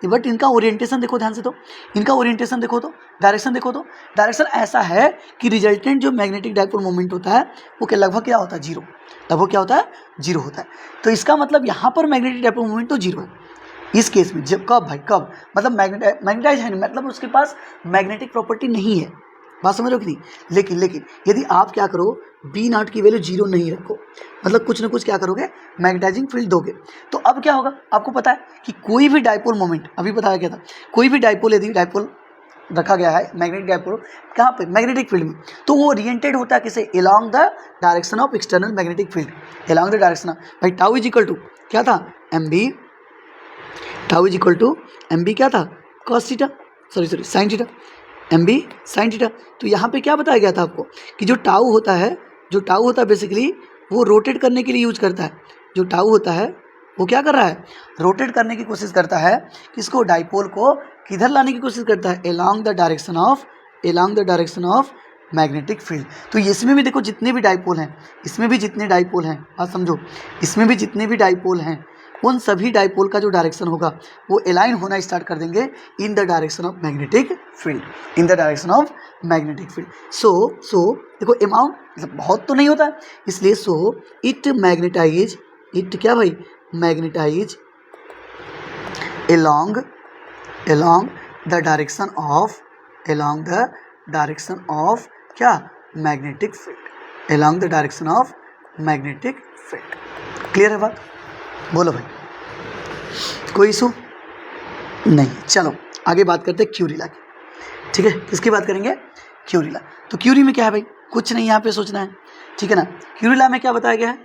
Speaker 1: बट इनका ओरिएंटेशन देखो ध्यान से, तो इनका ओरिएंटेशन देखो, तो डायरेक्शन देखो, तो डायरेक्शन ऐसा है कि रिजल्टेंट जो मैग्नेटिक डाइपोल मोमेंट होता है वो क्या लगभग क्या होता है, 0, लगभग क्या होता है, 0 होता है। तो इसका मतलब यहाँ पर मैग्नेटिक डाइपोल मोमेंट तो 0 है इस केस में। जब कब भाई, कब मतलब मैग्नेटाइज है नहीं, मतलब उसके पास मैग्नेटिक प्रॉपर्टी नहीं है, बात समझ रहे हो कि नहीं। लेकिन यदि आप क्या करो, बी नॉट की वैल्यू 0 नहीं रखो, मतलब कुछ ना कुछ क्या करोगे, मैग्नेटाइजिंग फील्ड दोगे, तो अब क्या होगा, आपको पता है कि कोई भी डाइपोल मोमेंट, अभी बताया क्या था, कोई भी डाइपोल यदि डाइपोल रखा गया है, मैग्नेटिक डाइपोल कहाँ पे, मैग्नेटिक फील्ड में, तो वो ओरिएंटेड होता है किसे, along the direction of external magnetic field, along the direction of, भाई टाउ इज इक्वल टू क्या था, M B, tau is equal to M B क्या था, cos theta, sorry sine theta, M B sine theta. तो यहाँ पे क्या बताया गया था आपको कि जो टाउ होता है बेसिकली वो रोटेट करने के लिए यूज करता है, जो टाउ होता है वो क्या कर रहा है, रोटेट करने की कोशिश करता है, किसको, डाइपोल को किधर लाने की कोशिश करता है, along the direction of magnetic field. तो इसमें भी देखो जितने भी डाइपोल हैं, इसमें भी जितने डाइपोल हैं, बात समझो, इसमें भी जितने भी डाइपोल हैं, उन सभी डाइपोल का जो डायरेक्शन होगा वो अलाइन होना स्टार्ट कर देंगे in the direction of magnetic field, in the direction of magnetic field. So देखो अमाउंट मतलब बहुत तो नहीं होता है, इसलिए सो इट मैग्नेटाइज, इट क्या भाई, magnetize along the direction of क्या, magnetic field, along the direction of magnetic field. Clear है बात, बोलो भाई, कोई इशू नहीं। चलो आगे बात करते हैं क्यूरी-ला की, ठीक है, किसकी बात करेंगे, क्यूरी-ला। तो क्यूरी में क्या है भाई, कुछ नहीं यहाँ पे सोचना है, ठीक है ना। क्यूरी-ला में क्या बताया गया है,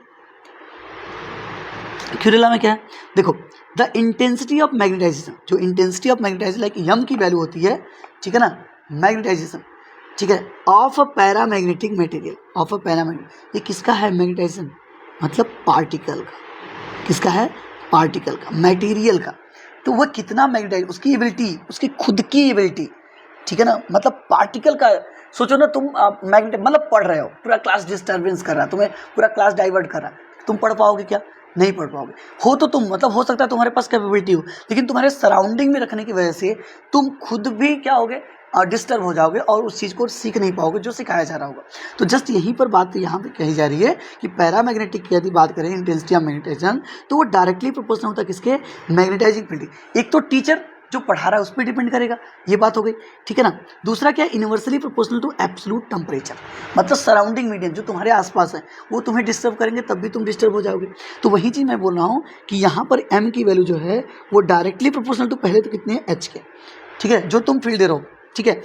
Speaker 1: क्यूरी-ला में क्या है, देखो द इंटेंसिटी ऑफ मैग्नेटाइजेशन, जो इंटेंसिटी ऑफ मैग्नेटाइजेशन लाइक यम की वैल्यू होती है, ठीक है ना, मैग्नेटाइजेशन, ठीक है, of a paramagnetic material, of a paramagnetic, ये किसका है मैग्नेटाइजेशन, मतलब पार्टिकल का, किसका है, पार्टिकल का, मटेरियल का। तो वह कितना मैग्नेटाइज, उसकी एबिलिटी, उसकी खुद की एबिलिटी, ठीक है ना, मतलब पार्टिकल का। सोचो ना तुम मैग्नेट मतलब पढ़ रहे हो, पूरा क्लास डिस्टर्बेंस कर रहा है, तुम्हें पूरा क्लास डाइवर्ट कर रहा है, तुम पढ़ पाओगे क्या, नहीं पढ़ पाओगे। हो तो तुम मतलब हो सकता है तुम्हारे पास कैपेबिलिटी हो, लेकिन तुम्हारे सराउंडिंग में रखने की वजह से तुम खुद भी क्या होगे, डिस्टर्ब हो जाओगे और उस चीज़ को सीख नहीं पाओगे जो सिखाया जा रहा होगा। तो जस्ट यहीं पर बात यहाँ पे कही जा रही है कि पैरामैग्नेटिक की यदि बात करें इंटेंसिटी ऑफ मैग्नेटाइजेशन, तो वो डायरेक्टली प्रोपोर्शनल होता है किसके, मैग्नेटाइजिंग फील्ड। एक तो टीचर जो पढ़ा रहा है उस पर डिपेंड करेगा, ये बात हो गई, ठीक है ना। दूसरा क्या है, universally proportional to absolute temperature, मतलब सराउंडिंग मीडियम जो तुम्हारे आसपास है वो तुम्हें डिस्टर्ब करेंगे, तब भी तुम डिस्टर्ब हो जाओगे। तो वही चीज़ मैं बोल रहा हूँ कि यहाँ पर एम की वैल्यू जो है वो डायरेक्टली प्रोपोर्शनल टू पहले तो कितने हैं, एच के, ठीक है, जो तुम फील्ड दे रहे हो, ठीक है,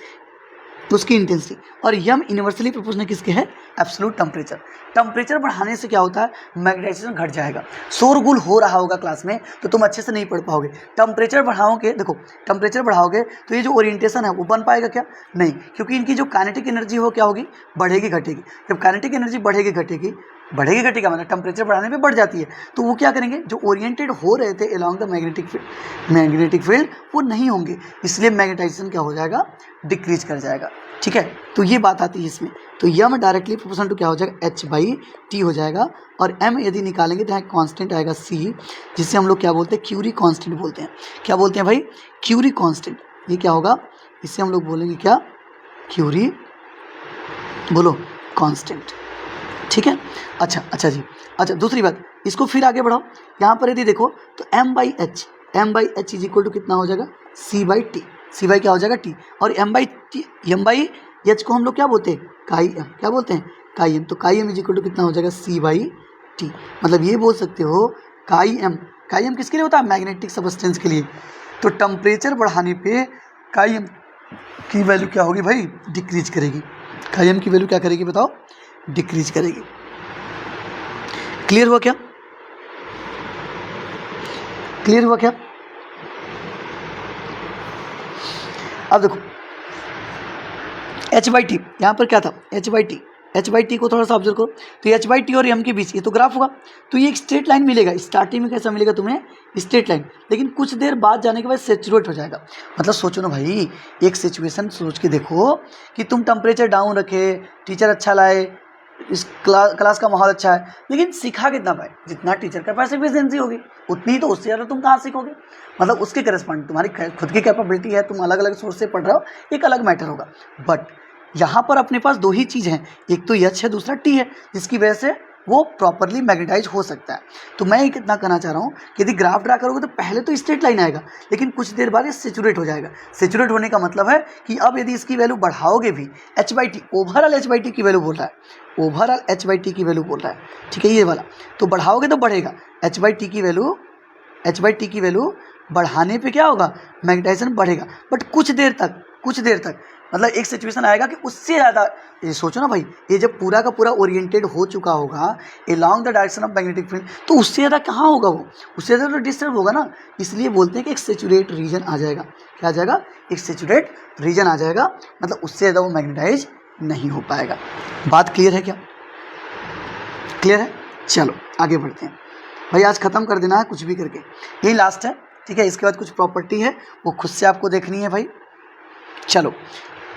Speaker 1: तो उसकी इंटेंसिटी, और यम यूनिवर्सली प्रोपोर्शनल किसके है, एब्सोल्यूट टेम्परेचर। टेम्परेचर बढ़ाने से क्या होता है, मैग्नेटाइजेशन घट जाएगा। शोरगुल हो रहा होगा क्लास में तो तुम अच्छे से नहीं पढ़ पाओगे। टेम्परेचर बढ़ाओगे, देखो टेम्परेचर बढ़ाओगे तो ये जो ओरिएंटेशन है वो बन पाएगा क्या, नहीं, क्योंकि इनकी जो काइनेटिक एनर्जी हो क्या होगी, बढ़ेगी घटेगी। जब काइनेटिक एनर्जी बढ़ेगी घटेगी मतलब टेम्परेचर बढ़ाने पे बढ़ जाती है, तो वो क्या करेंगे, जो ओरिएंटेड हो रहे थे अलोंग द मैग्नेटिक फील्ड वो नहीं होंगे, इसलिए मैग्नेटाइजेशन क्या हो जाएगा, डिक्रीज कर जाएगा, ठीक है। तो ये बात आती है इसमें। तो यम डायरेक्टली प्रोपोर्शनल टू क्या हो जाएगा, एच बाई टी हो जाएगा, और एम यदि निकालेंगे तो यहाँ कांस्टेंट आएगा सी, जिससे हम लोग क्या बोलते हैं, क्यूरी कांस्टेंट बोलते हैं। क्या बोलते हैं भाई, क्यूरी कांस्टेंट। ये क्या होगा, इससे हम लोग बोलेंगे क्या, क्यूरी, बोलो कांस्टेंट, ठीक है। अच्छा जी, अच्छा दूसरी बात, इसको फिर आगे बढ़ाओ। यहाँ पर यदि देखो तो M by H is equal to कितना हो जाएगा, C by T, C by क्या हो जाएगा, टी, और एम बाई एच को हम लोग क्या बोलते हैं, काई एम, क्या बोलते हैं, काई एम। तो काई एम इज इक्वल टू कितना हो जाएगा, सी बाई टी। मतलब ये बोल सकते हो काई एम किसके लिए होता है, मैग्नेटिक सबस्टेंस के लिए। तो टेम्परेचर बढ़ाने पे काई एम की वैल्यू क्या होगी भाई, डिक्रीज करेगी। काई एम की वैल्यू क्या करेगी बताओ, डिक्रीज करेगी। क्लियर हुआ क्या, क्लियर हुआ क्या। अब देखो एच बाई टी, यहाँ पर क्या था, एच बाई टी को थोड़ा सा ऑब्जर्व करो। तो एच बाई टी और एम के बीच ये तो ग्राफ होगा, तो ये एक स्ट्रेट लाइन मिलेगा। स्टार्टिंग में कैसा मिलेगा तुम्हें, स्ट्रेट लाइन, लेकिन कुछ देर बाद जाने के बाद सैचुरेट हो जाएगा। मतलब सोचो ना भाई, एक सिचुएशन सोच के देखो कि तुम टेम्परेचर डाउन रखे, टीचर अच्छा लाए, इस क्लास का माहौल अच्छा है, लेकिन सीखा कितना पाए, जितना टीचर के पास एफिशिएंसी होगी उतनी, तो उससे ज़्यादा तुम कहाँ सीखोगे, मतलब उसके करस्पॉन्ड तुम्हारी खुद की कैपेबिलिटी है, तुम अलग अलग सोर्स से पढ़ रहे हो, एक अलग मैटर होगा। बट यहाँ पर अपने पास दो ही चीज़ हैं, एक तो एच है, दूसरा टी है, जिसकी वजह से वो प्रॉपरली मैग्नेटाइज हो सकता है। तो मैं कितना कहना चाह रहा हूँ कि यदि ग्राफ ड्रा करोगे तो पहले तो स्ट्रेट लाइन आएगा, लेकिन कुछ देर बाद ये सेचुरेट हो जाएगा। सेचुरेट होने का मतलब है कि अब यदि इसकी वैल्यू बढ़ाओगे भी, H by T, overall H by T की वैल्यू बोल रहा है, ओवरऑल एच बाई टी की वैल्यू बोल रहा है, ठीक है, ये वाला, तो बढ़ाओगे तो बढ़ेगा एच बाई टी की वैल्यू, एच बाई टी की वैल्यू बढ़ाने पे क्या होगा, मैग्नेटाइजेशन बढ़ेगा, बट कुछ देर तक मतलब एक सिचुएशन आएगा कि उससे ज़्यादा, ये सोचो ना भाई, ये जब पूरा का पूरा ओरिएंटेड हो चुका होगा along the direction of magnetic field, तो उससे ज़्यादा कहाँ होगा, वो उससे ज़्यादा तो डिस्टर्ब होगा ना, इसलिए बोलते हैं कि एक सेचुरेट रीजन आ जाएगा। क्या आ जाएगा, एक सेचुरेट रीजन आ जाएगा, मतलब उससे ज़्यादा वो मैग्नेटाइज नहीं हो पाएगा। बात क्लियर है क्या, क्लियर है? चलो आगे बढ़ते हैं भाई, आज ख़त्म कर देना है कुछ भी करके, यही लास्ट है, ठीक है। इसके बाद कुछ प्रॉपर्टी है वो खुद से आपको देखनी है भाई। चलो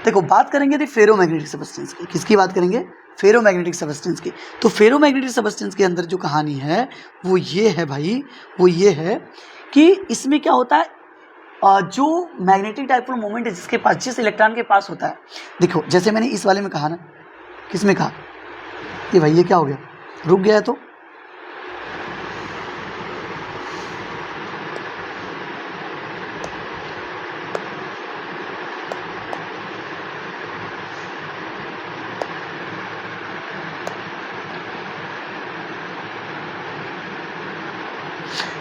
Speaker 1: देखो, बात करेंगे यदि फेरोमैग्नेटिक सबस्टेंस की, किसकी बात करेंगे, फेरोमैग्नेटिक सबस्टेंस की। तो फेरोमैग्नेटिक सबस्टेंस के अंदर जो कहानी है वो ये है भाई, वो ये है कि इसमें क्या होता है, जो मैग्नेटिक डाइपोल मोमेंट है जिसके पास, जिस इलेक्ट्रॉन के पास होता है, देखो जैसे मैंने इस वाले में कहा ना, किसमें कहा कि भाई ये क्या हो गया, रुक गया है, तो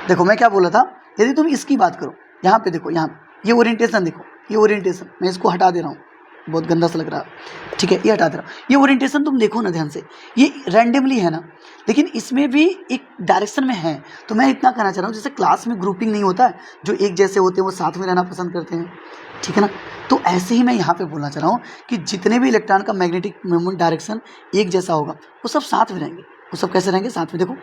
Speaker 1: देखो मैं क्या बोला था, यदि तुम इसकी बात करो, यहाँ पे देखो, यहाँ ये ओरिएंटेशन देखो, ये ओरिएंटेशन, मैं इसको हटा दे रहा हूँ, बहुत गंदा सा लग रहा है, ठीक है, ये हटा दे रहा हूँ। ये ओरिएंटेशन तुम देखो ना ध्यान से, ये रैंडमली है ना, लेकिन इसमें भी एक डायरेक्शन में है। तो मैं इतना कहना चाह रहा हूँ, जैसे क्लास में ग्रुपिंग नहीं होता है, जो एक जैसे होते हैं वो साथ में रहना पसंद करते हैं, ठीक है ना, तो ऐसे ही मैं यहाँ पे बोलना चाह रहा हूँ कि जितने भी इलेक्ट्रॉन का मैग्नेटिक मोमेंट डायरेक्शन एक जैसा होगा, वो सब साथ में रहेंगे। वो सब कैसे रहेंगे, साथ में, देखो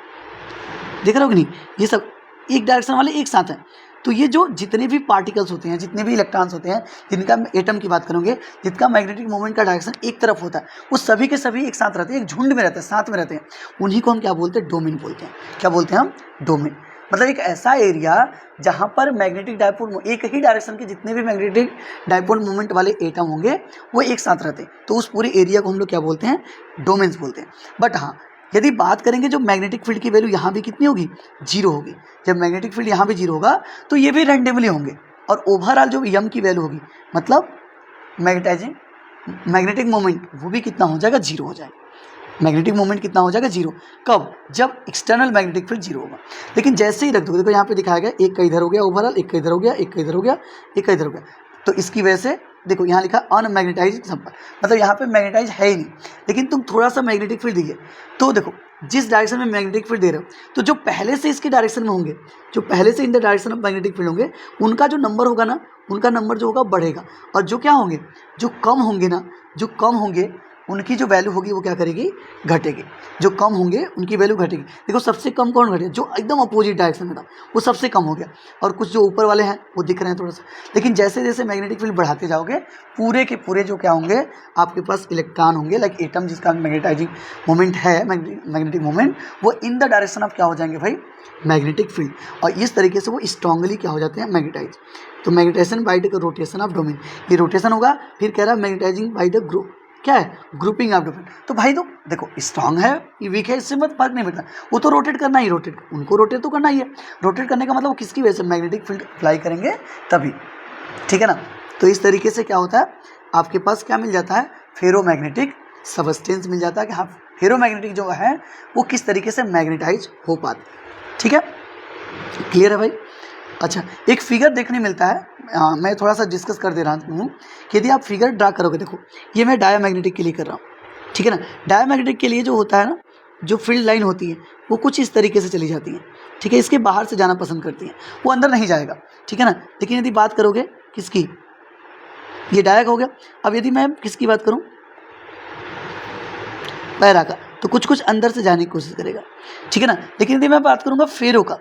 Speaker 1: देख रहे हो कि नहीं, ये सब एक डायरेक्शन वाले एक साथ हैं। तो ये जो जितने भी पार्टिकल्स होते हैं, जितने भी इलेक्ट्रॉन्स होते हैं, जिनका एटम की बात करोगे, जिनका मैग्नेटिक मोमेंट का डायरेक्शन एक तरफ होता है, वो सभी के सभी एक साथ रहते हैं, एक झुंड में रहते हैं, साथ में रहते हैं। उन्हीं को हम क्या बोलते हैं, डोमेन बोलते हैं। क्या बोलते हैं हम, डोमेन। मतलब एक ऐसा एरिया जहाँ पर मैग्नेटिक डाइपोल, एक ही डायरेक्शन के जितने भी मैग्नेटिक डाइपोल मोमेंट वाले एटम होंगे वो एक साथ रहते हैं, तो उस पूरे एरिया को हम लोग क्या बोलते हैं, डोमेन्स बोलते हैं। बट हाँ, यदि बात करेंगे जो मैग्नेटिक फील्ड की वैल्यू यहाँ भी कितनी होगी, जीरो होगी। जब मैग्नेटिक फील्ड यहाँ भी जीरो होगा तो ये भी रैंडमली होंगे, और ओवरऑल जो यम की वैल्यू होगी, मतलब मैग्नेटाइजिंग मैग्नेटिक मोमेंट, वो भी कितना हो जाएगा, जीरो हो जाएगा। मैग्नेटिक मोमेंट कितना हो जाएगा, जीरो। कब, जब एक्सटर्नल मैग्नेटिक फील्ड जीरो होगा। लेकिन जैसे ही रख दोगे, देखो यहाँ पे दिखाया गया, एक का इधर हो गया ओवरऑल, एक का इधर हो गया, एक का इधर हो गया, एक का इधर हो गया, तो इसकी वजह से देखो यहाँ लिखा अनमैग्नेटाइज संपर्क, मतलब यहाँ पे मैग्नेटाइज है ही नहीं। लेकिन तुम थोड़ा सा मैग्नेटिक फील्ड दीजिए, तो देखो जिस डायरेक्शन में मैग्नेटिक फील्ड दे रहे हो, तो जो पहले से इसके डायरेक्शन में होंगे, जो पहले से इन the direction of magnetic field होंगे, उनका जो नंबर होगा ना, उनका नंबर जो होगा बढ़ेगा, और जो क्या होंगे, जो कम होंगे ना, जो कम होंगे उनकी जो वैल्यू होगी वो क्या करेगी, घटेगी। जो कम होंगे उनकी वैल्यू घटेगी। देखो सबसे कम कौन घटे, जो एकदम अपोजिट डायरेक्शन में था वो सबसे कम हो गया, और कुछ जो ऊपर वाले हैं वो दिख रहे हैं थोड़ा सा। लेकिन जैसे जैसे मैग्नेटिक फील्ड बढ़ाते जाओगे, पूरे के पूरे जो क्या होंगे, आपके पास इलेक्ट्रॉन होंगे, लाइक एटम जिसका मैग्नेटाइजिंग मोमेंट है, मैग्नेटिक मोमेंट, वो इन द डायरेक्शन ऑफ क्या हो जाएंगे भाई, मैग्नेटिक फील्ड, और इस तरीके से वो स्ट्रांगली क्या हो जाते हैं, मैग्नेटाइज। तो magnetization by the rotation of domain, ये रोटेशन होगा। फिर कह रहा है मैग्नेटाइजिंग बाय द ग्रुप, क्या है, ग्रुपिंग ऑफ डोमेन। तो भाई तो देखो स्ट्रांग है ये वीक है, इससे मत फर्क नहीं पड़ता, वो तो रोटेट करना ही, उनको रोटेट तो करना ही है। रोटेट करने का मतलब किसकी वजह से, मैग्नेटिक फील्ड अप्लाई करेंगे तभी, ठीक है ना। तो इस तरीके से क्या होता है, आपके पास क्या मिल जाता है, फेरोमैग्नेटिक सबस्टेंस मिल जाता है कि हाँ फेरोमैग्नेटिक जो है वो किस तरीके से मैग्नेटाइज हो पाते, ठीक है, क्लियर है भाई। अच्छा, एक फिगर देखने मिलता है, मैं थोड़ा सा डिस्कस कर दे रहा हूँ कि यदि आप फिगर ड्रा करोगे, देखो ये मैं डायमैग्नेटिक के लिए कर रहा हूँ, ठीक है ना। डायमैग्नेटिक के लिए जो होता है ना, जो फील्ड लाइन होती है वो कुछ इस तरीके से चली जाती हैं, ठीक है, इसके बाहर से जाना पसंद करती हैं, वो अंदर नहीं जाएगा, ठीक है ना। लेकिन यदि बात करोगे किसकी, ये डायग हो गया। अब यदि मैं किसकी बात करूँ, पैरा का, तो कुछ कुछ अंदर से जाने की कोशिश करेगा, ठीक है ना। लेकिन यदि मैं बात करूँगा फेरो का,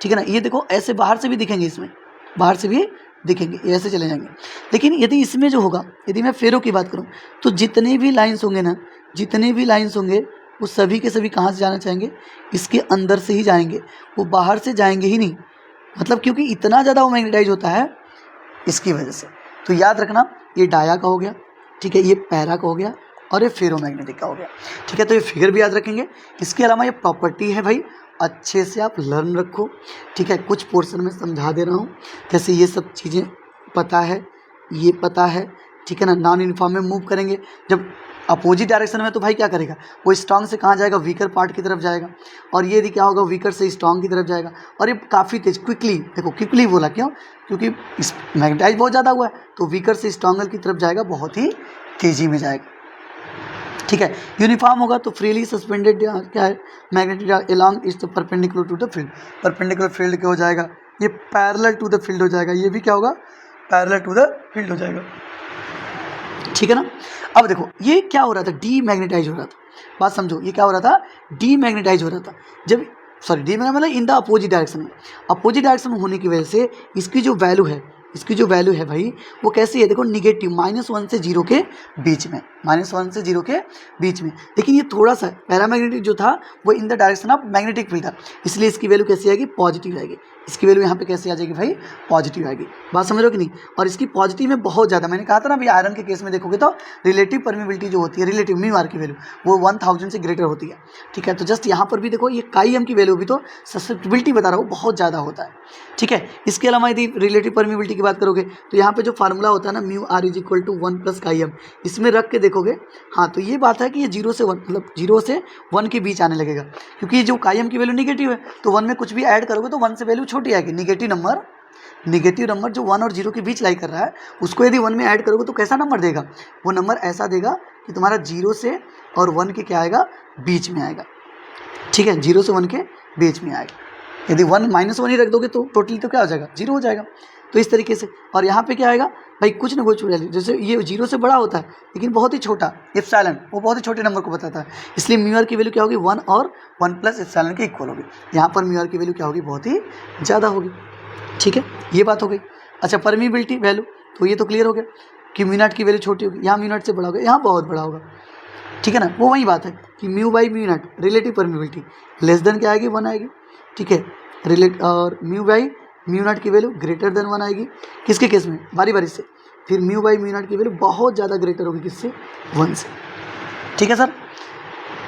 Speaker 1: ठीक है ना, ये देखो ऐसे बाहर से भी दिखेंगे, इसमें बाहर से भी दिखेंगे, ये ऐसे चले जाएंगे। लेकिन यदि इसमें जो होगा, यदि मैं फेरो की बात करूं, तो जितने भी लाइंस होंगे ना, जितने भी लाइन्स होंगे वो सभी के सभी कहाँ से जाना चाहेंगे, इसके अंदर से ही जाएंगे, वो बाहर से जाएंगे ही नहीं, मतलब क्योंकि इतना ज़्यादा वो मैग्नेटाइज होता है इसकी वजह से। तो याद रखना ये डाया का हो गया, ठीक है, ये पैरा का हो गया और ये फेरोमैग्नेटिक का हो गया, ठीक है। तो ये फिगर भी याद रखेंगे। इसके अलावा ये प्रॉपर्टी है भाई, अच्छे से आप लर्न रखो, ठीक है। कुछ पोर्शन में समझा दे रहा हूँ, कैसे ये सब चीज़ें पता है, ये पता है, ठीक है ना। नॉन यूनिफॉर्म में मूव करेंगे, जब अपोजिट डायरेक्शन में तो भाई क्या करेगा, वो स्ट्रॉन्ग से कहाँ जाएगा, वीकर पार्ट की तरफ जाएगा, और ये क्या होगा, वीकर से स्ट्रॉन्ग की तरफ जाएगा। और ये काफ़ी तेज क्विकली, देखो क्विकली बोला क्यों, क्योंकि इस मैग्नेटाइज बहुत ज़्यादा हुआ है, तो वीकर से स्ट्रॉन्गर की तरफ जाएगा, बहुत ही तेज़ी में जाएगा, ठीक है। यूनिफॉर्म होगा तो फ्रीली सस्पेंडेड क्या है, magnetic along is perpendicular to the field, perpendicular field क्या हो जाएगा, ये पैरेलल टू द फील्ड हो जाएगा, ये भी क्या होगा, पैरेलल टू द फील्ड हो जाएगा, ठीक है ना। अब देखो ये क्या हो रहा था, डीमैग्नेटाइज हो रहा था, बात समझो, ये क्या हो रहा था, डीमैग्नेटाइज हो रहा था। जब डीमैग्नेटाइज मतलब इन द अपोजिट डायरेक्शन में, अपोजिट डायरेक्शन में होने की वजह से इसकी जो वैल्यू है, इसकी जो वैल्यू है भाई वो कैसी है, देखो निगेटिव, -1 से 0 के बीच में, -1 से 0 के बीच में। लेकिन ये थोड़ा सा पैरामैग्नेटिक जो था वो इन the direction of magnetic field था, इसलिए इसकी वैल्यू कैसी आएगी, पॉजिटिव आएगी। इसकी वैल्यू यहाँ पे कैसे आ जाएगी भाई, पॉजिटिव आएगी, बात समझ रहे हो कि नहीं। और इसकी पॉजिटिव में बहुत ज़्यादा, मैंने कहा था ना अभी आयरन के केस में देखोगे तो रिलेटिव परमिबिलिटी जो होती है, रिलेटिव म्यू आर की वैल्यू वो 1000 से ग्रेटर होती है, ठीक है। तो जस्ट यहाँ पर भी देखो ये काई एम की वैल्यू भी तो ससेप्टिबिलिटी बता रहा हूँ बहुत ज़्यादा होता है, ठीक है। इसके अलावा यदि रिलेटिव परमिबिलिटी की बात करोगे तो यहाँ पे जो फार्मूला होता है ना, mu R is equal to 1 + काई एम, इसमें रख के देखोगे, हाँ तो ये बात है कि ये 0 से 1 मतलब 0 से 1 के बीच आने लगेगा, क्योंकि जो काई एम की वैल्यू निगेटिव है तो 1 में कुछ भी ऐड करोगे तो 1 से वैल्यू छोटी आएगी। निगेटिव नंबर जो 1 और 0 के बीच लाई कर रहा है उसको यदि 1 में ऐड करोगे तो कैसा नंबर देगा, वो नंबर ऐसा देगा कि तुम्हारा 0 से और 1 के क्या आएगा, बीच में आएगा, ठीक है, 0 से 1 के बीच में आएगा। यदि -1 ही रख दोगे तो टोटली तो क्या हो जाएगा, 0 हो जाएगा। तो इस तरीके से, और यहाँ पे क्या आएगा भाई, कुछ ना कुछ वैल्यू, जैसे ये 0 से बड़ा होता है लेकिन बहुत ही छोटा, एप्सिलॉन वो बहुत ही छोटे नंबर को बताता है, इसलिए म्यू आर की वैल्यू क्या होगी, 1 और 1 + एप्सिलॉन के इक्वल होगी। यहाँ पर म्यू आर की वैल्यू क्या होगी, बहुत ही ज़्यादा होगी, ठीक है, ये बात हो गई। अच्छा परमिबिलिटी वैल्यू, तो ये तो क्लियर हो गया कि म्यू नॉट की वैल्यू छोटी होगी, यहाँ म्यू नॉट से बड़ा होगा, यहाँ बहुत बड़ा होगा, ठीक है ना। वो वही बात है कि mu naught relative permeability less than क्या आएगी, 1 आएगी, ठीक है। और म्यू नॉट की वैल्यू ग्रेटर देन 1 आएगी, किसके केस में, बारी बारी से। फिर म्यू नॉट की वैल्यू बहुत ज़्यादा ग्रेटर होगी, किससे, 1 से, ठीक है सर।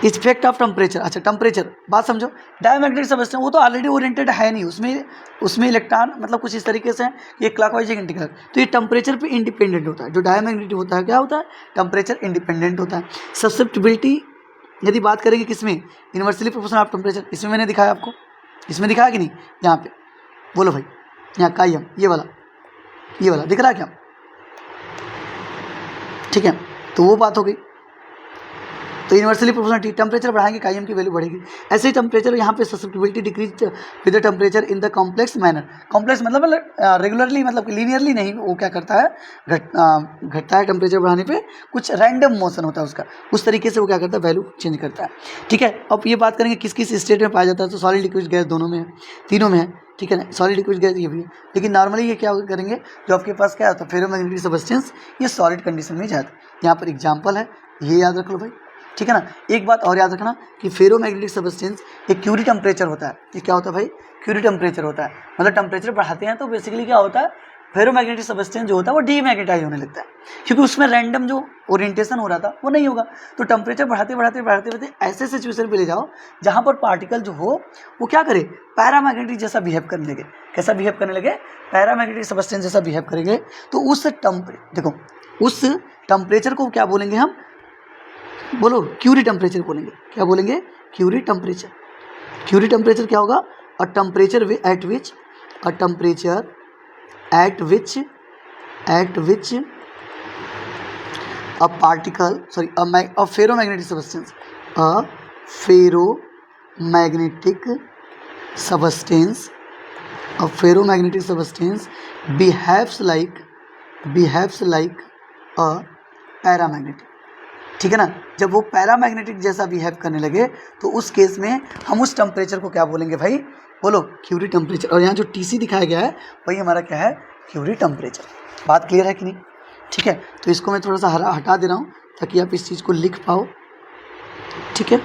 Speaker 1: इफेक्ट ऑफ टेम्परेचर, अच्छा टेम्परेचर बात समझो, डायमैग्नेटिक सबस्टेंस वो तो ऑलरेडी ओरिएंटेड है नहीं, उसमें इलेक्ट्रॉन मतलब कुछ इस तरीके से है, ये क्लॉकवाइज एक इंडिकेटर, तो ये टेम्परेचर पे इंडिपेंडेंट होता है। जो डायमैग्नेटिक होता है क्या होता है, टेम्परेचर इंडिपेंडेंट होता है। ससेप्टिबिलिटी यदि बात करेंगे किसमें, इन्वर्सली प्रोपोर्शनल ऑफ टेम्परेचर, इसमें मैंने दिखाया आपको, इसमें दिखाया कि नहीं, यहाँ पे बोलो भाई, यहाँ काई एम, ये वाला दिख रहा है क्या, ठीक है। तो वो बात हो गई, तो यूनिवर्सली प्रोपोर्शनल टेम्परेचर बढ़ाएंगे काई एम की वैल्यू बढ़ेगी। ऐसे ही टेम्परेचर यहाँ पे susceptibility decrease with the temperature in the complex manner, complex मतलब रेगुलरली, मतलब लीनियरली नहीं, वो क्या करता है, घटता है टेम्परेचर बढ़ाने पे, कुछ रैंडम मोशन होता है उसका, उस तरीके से वो क्या करता है, वैल्यू चेंज करता है, ठीक है। अब ये बात करेंगे किस किस स्टेट में पाया जाता है, तो सॉलिड लिक्विड गैस दोनों में है, तीनों में है, ठीक है ना। सॉलिड लिक्विड गैस ये भी है, लेकिन नॉर्मली ये क्या करेंगे, जो आपके पास क्या होता है फेरोमैग्नेटिक सबस्टेंस, ये सॉलिड कंडीशन में जाता है। यहाँ पर एग्जाम्पल है, ये याद रख लो भाई, ठीक है ना। एक बात और याद रखना कि फेरोमैग्नेटिक सबस्टेंस एक क्यूरी टेम्परेचर होता है, ये क्या होता है भाई, क्यूरी टेम्परेचर होता है, मतलब टेम्परेचर बढ़ाते हैं तो बेसिकली क्या होता है, फेरोमैग्नेटिक सबस्टेंस जो होता है वो डीमैग्नेटाइज होने लगता है, क्योंकि उसमें रैंडम जो ओरिएंटेशन हो रहा था वो नहीं होगा। तो टेम्परेचर बढ़ाते ऐसे सिचुएशन पे ले जाओ जहाँ पर पार्टिकल जो हो वो क्या करे, पैरामैग्नेटिक जैसा बिहेव करने लगे। कैसा बिहेव करने लगे, पैरामैग्नेटिक सबस्टेंस जैसा बिहेव करेंगे। तो उस टेम्परेचर को क्या बोलेंगे हम, बोलो, क्यूरी टेम्परेचर बोलेंगे। क्या बोलेंगे, क्यूरी टेम्परेचर। क्यूरी टेम्परेचर क्या होगा, अ temperature at which a particle, sorry, a ferromagnetic substance, behaves like a paramagnetic, ठीक है ना। जब वो पैरामैग्नेटिक जैसा बिहेव करने लगे तो उस केस में हम उस टेम्परेचर को क्या बोलेंगे भाई, बोलो, क्यूरी टेम्परेचर। और यहाँ जो टीसी दिखाया गया है वही हमारा क्या है, क्यूरी टेम्परेचर। बात क्लियर है कि नहीं, ठीक है। तो इसको मैं थोड़ा सा हटा दे रहा हूँ ताकि आप इस चीज़ को लिख पाओ, ठीक है,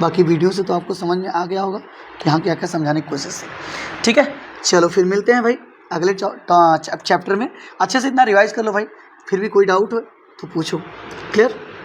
Speaker 1: बाकी वीडियो से तो आपको समझ में आ गया होगा कि हाँ क्या क्या समझाने की कोशिश है। ठीक है, चलो फिर मिलते हैं भाई अगले चैप्टर में। अच्छे से इतना रिवाइज कर लो भाई, फिर भी कोई डाउट हो तो पूछो। क्लियर?